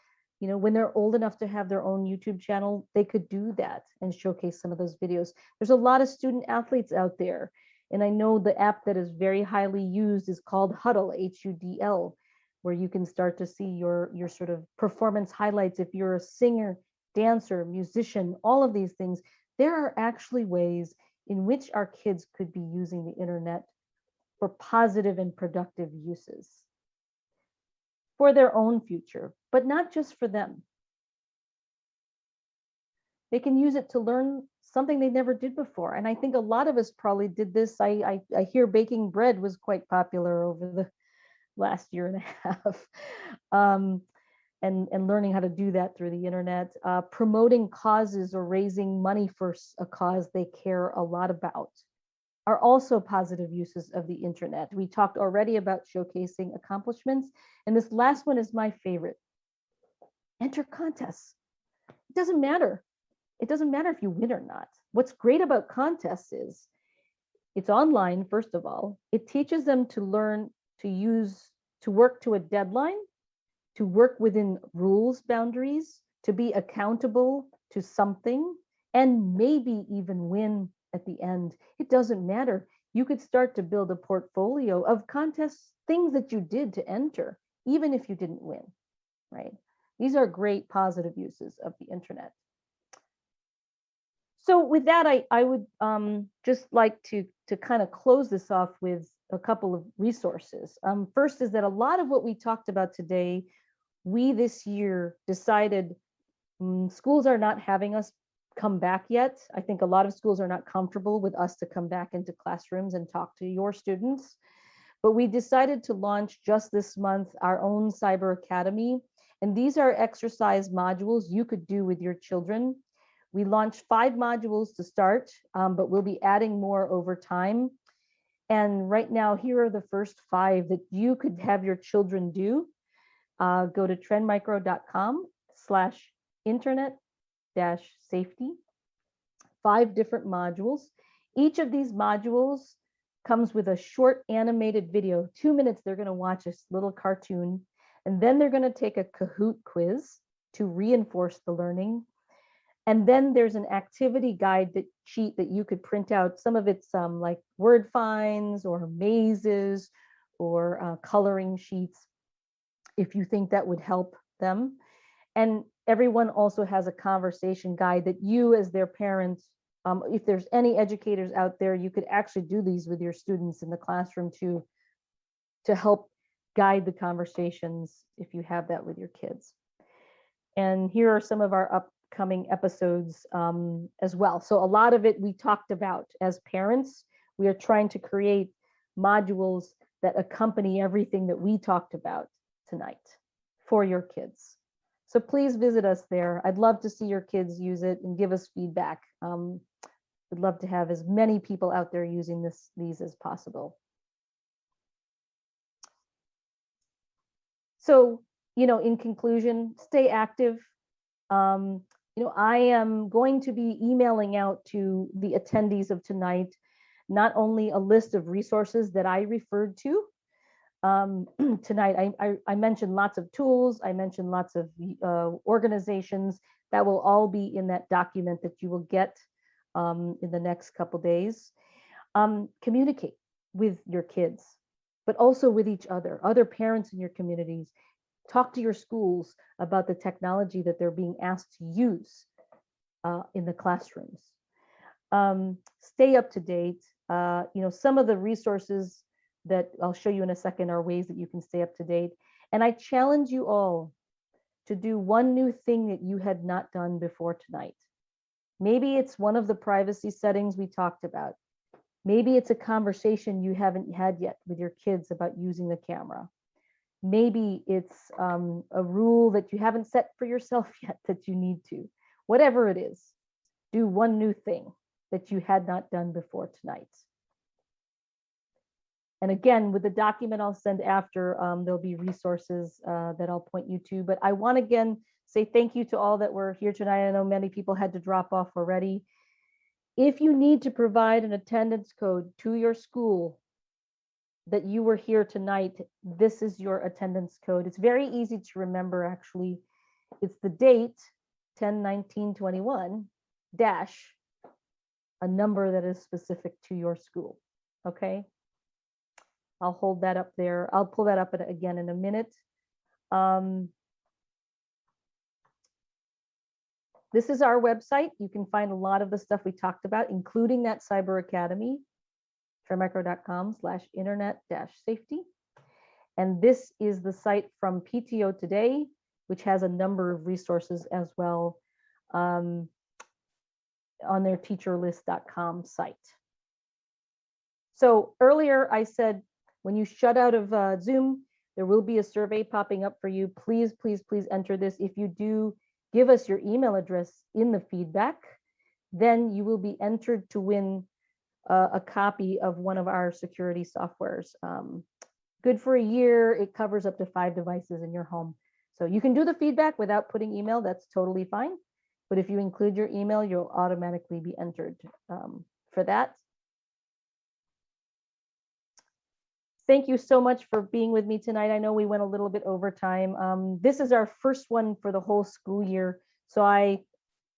when they're old enough to have their own YouTube channel, they could do that and showcase some of those videos. There's a lot of student athletes out there. And I know the app that is very highly used is called Huddle, Hudl, where you can start to see your sort of performance highlights. If you're a singer, dancer, musician, all of these things, there are actually ways in which our kids could be using the internet for positive and productive uses for their own future, but not just for them. They can use it to learn something they never did before. And I think a lot of us probably did this. I hear baking bread was quite popular over the last year and a half. And learning how to do that through the internet, promoting causes or raising money for a cause they care a lot about are also positive uses of the internet. We talked already about showcasing accomplishments, and this last one is my favorite. Enter contests. It doesn't matter. It doesn't matter if you win or not. What's great about contests is it's online, first of all. It teaches them to learn to work to a deadline, to work within rules boundaries, to be accountable to something, and maybe even win at the end. It doesn't matter. You could start to build a portfolio of contests, things that you did to enter, even if you didn't win, right? These are great positive uses of the internet. So with that, I would just like to kind of close this off with a couple of resources. First is that a lot of what we talked about today, we this year decided schools are not having us come back yet. I think a lot of schools are not comfortable with us to come back into classrooms and talk to your students. But we decided to launch just this month our own Cyber Academy. And these are exercise modules you could do with your children. We launched 5 modules to start, but we'll be adding more over time. And right now, here are the first 5 that you could have your children do. Go to trendmicro.com/internet-safety. 5 different modules. Each of these modules comes with a short animated video. 2 minutes, they're going to watch this little cartoon, and then they're going to take a Kahoot quiz to reinforce the learning. And then there's an activity guide sheet that you could print out. Some of it's like word finds or mazes or coloring sheets, if you think that would help them. And everyone also has a conversation guide that you as their parents, if there's any educators out there, you could actually do these with your students in the classroom to help guide the conversations if you have that with your kids. And here are some of our upcoming episodes as well. So a lot of it we talked about as parents. We are trying to create modules that accompany everything that we talked about tonight for your kids. So please visit us there. I'd love to see your kids use it and give us feedback. We'd love to have as many people out there using these as possible. So, in conclusion, stay active. I am going to be emailing out to the attendees of tonight, not only a list of resources that I referred to tonight. I mentioned lots of tools. I mentioned lots of organizations that will all be in that document that you will get in the next couple days. Communicate with your kids, but also with each other parents in your communities. Talk to your schools about the technology that they're being asked to use in the classrooms. Stay up to date. Some of the resources that I'll show you in a second are ways that you can stay up to date. And I challenge you all to do one new thing that you had not done before tonight. Maybe it's one of the privacy settings we talked about. Maybe it's a conversation you haven't had yet with your kids about using the camera. Maybe it's a rule that you haven't set for yourself yet that you need to. Whatever it is, do one new thing that you had not done before tonight. And again, with the document I'll send after, there'll be resources that I'll point you to. But I want to again say thank you to all that were here tonight. I know many people had to drop off already. If you need to provide an attendance code to your school that you were here tonight, this is your attendance code. It's very easy to remember, actually. It's the date, 10/19/21, dash a number that is specific to your school, okay? I'll hold that up there. I'll pull that up again in a minute. This is our website. You can find a lot of the stuff we talked about, including that Cyber Academy, trendmicro.com/internet-safety. And this is the site from PTO Today, which has a number of resources as well on their teacherlist.com site. So earlier I said, when you shut out of Zoom, there will be a survey popping up for you. Please, please, please enter this. If you do, give us your email address in the feedback, then you will be entered to win a copy of one of our security softwares. Good for a year. It covers up to 5 devices in your home. So you can do the feedback without putting email. That's totally fine. But if you include your email, you'll automatically be entered for that. Thank you so much for being with me tonight. I know we went a little bit over time. This is our first one for the whole school year. So I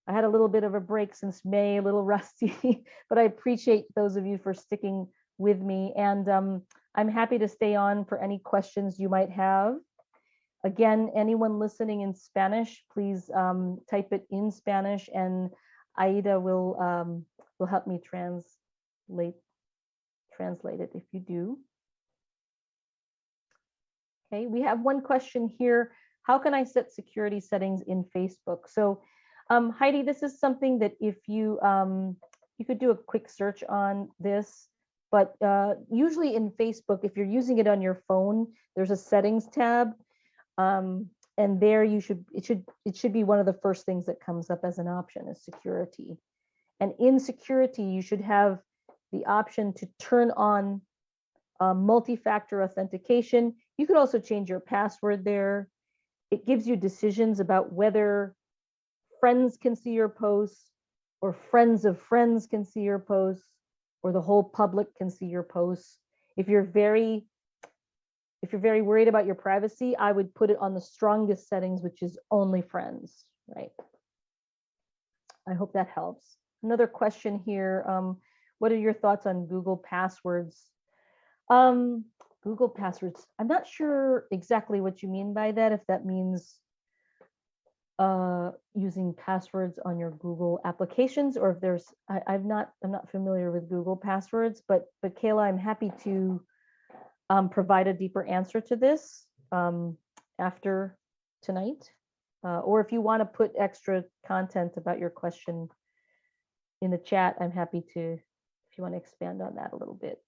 had a little bit of a break since May, a little rusty, but I appreciate those of you for sticking with me. And I'm happy to stay on for any questions you might have. Again, anyone listening in Spanish, please type it in Spanish, and Aida will help me translate it if you do. Okay, we have one question here. How can I set security settings in Facebook? So Heidi, this is something that if you could do a quick search on this, but usually in Facebook, if you're using it on your phone, there's a settings tab, and there it should be one of the first things that comes up as an option is security. And in security, you should have the option to turn on multi-factor authentication. You could also change your password there. It gives you decisions about whether friends can see your posts, or friends of friends can see your posts, or the whole public can see your posts. If you're very worried about your privacy, I would put it on the strongest settings, which is only friends, right? I hope that helps. Another question here. What are your thoughts on Google passwords? Google passwords. I'm not sure exactly what you mean by that, if that means using passwords on your Google applications, or if there's, I'm not familiar with Google passwords, but Kayla, I'm happy to provide a deeper answer to this after tonight. Or if you want to put extra content about your question in the chat, I'm happy to, if you want to expand on that a little bit.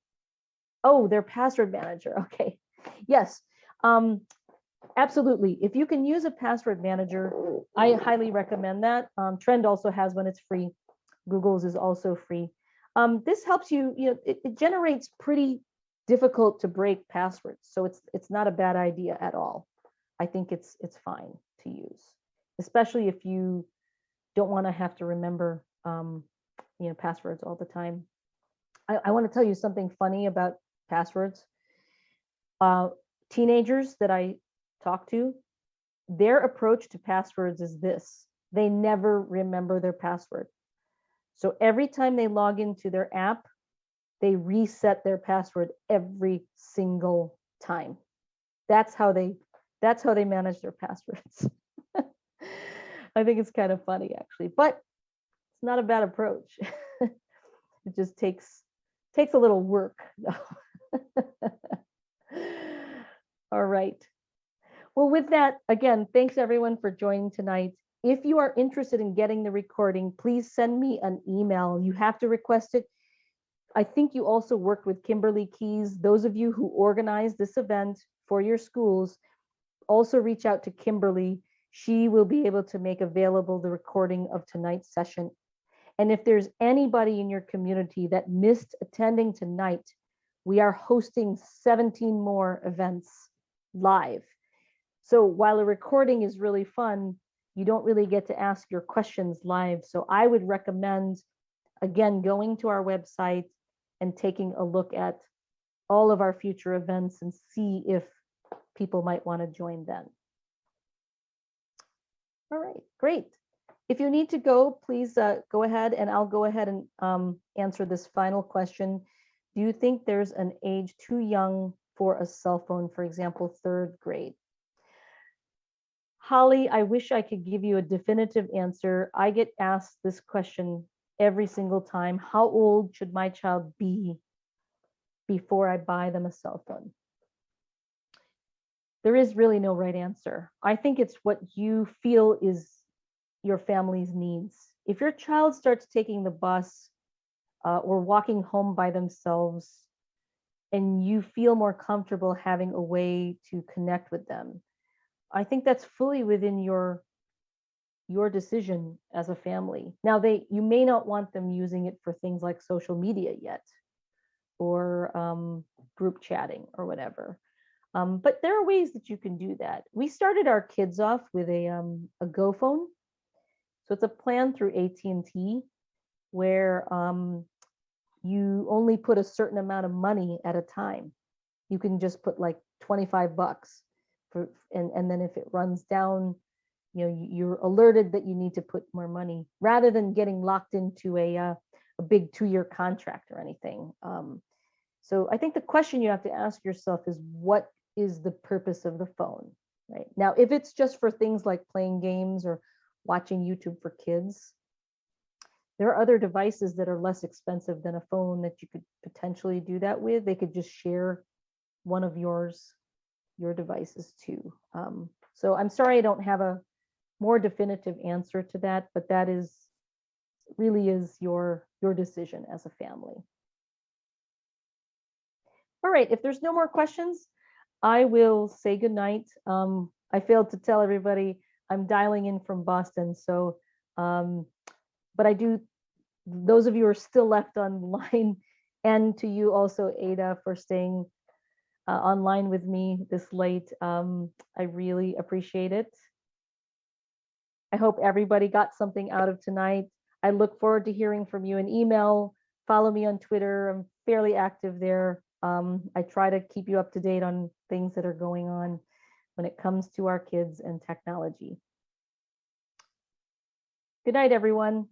Oh, their password manager. Okay. Yes. Absolutely. If you can use a password manager, I highly recommend that. Trend also has one. It's free. Google's is also free. This helps you, it generates pretty difficult to break passwords. So it's not a bad idea at all. I think it's fine to use, especially if you don't want to have to remember passwords all the time. I want to tell you something funny about passwords. Teenagers that I talk to, their approach to passwords is this: they never remember their password. So every time they log into their app, they reset their password every single time. That's how they manage their passwords. I think it's kind of funny, actually, but it's not a bad approach. It just takes Takes a little work. All right. Well, with that, again, thanks everyone for joining tonight. If you are interested in getting the recording, please send me an email. You have to request it. I think you also worked with Kimberly Keys. Those of you who organized this event for your schools, also reach out to Kimberly. She will be able to make available the recording of tonight's session. And if there's anybody in your community that missed attending tonight, we are hosting 17 more events live. So while a recording is really fun, you don't really get to ask your questions live. So I would recommend, again, going to our website and taking a look at all of our future events and see if people might want to join then. All right, great. If you need to go, please go ahead, and I'll go ahead and answer this final question. Do you think there's an age too young for a cell phone, for example, 3rd grade? Holly, I wish I could give you a definitive answer. I get asked this question every single time. How old should my child be before I buy them a cell phone? There is really no right answer. I think it's what you feel is your family's needs. If your child starts taking the bus or walking home by themselves, and you feel more comfortable having a way to connect with them, I think that's fully within your decision as a family. Now, you may not want them using it for things like social media yet, or group chatting or whatever. But there are ways that you can do that. We started our kids off with a Go phone. So it's a plan through AT&T where you only put a certain amount of money at a time. You can just put like $25 and then if it runs down, you're alerted that you need to put more money rather than getting locked into a big 2-year contract or anything. So I think the question you have to ask yourself is, what is the purpose of the phone, right? Now, if it's just for things like playing games or watching YouTube for kids, there are other devices that are less expensive than a phone that you could potentially do that with. They could just share one of your devices too. So I'm sorry I don't have a more definitive answer to that, but that really is your decision as a family. All right, if there's no more questions, I will say goodnight. I failed to tell everybody I'm dialing in from Boston, so but I do, those of you who are still left online, and to you also, Ada, for staying online with me this late. I really appreciate it. I hope everybody got something out of tonight. I look forward to hearing from you in email. Follow me on Twitter. I'm fairly active there. I try to keep you up to date on things that are going on when it comes to our kids and technology. Good night, everyone.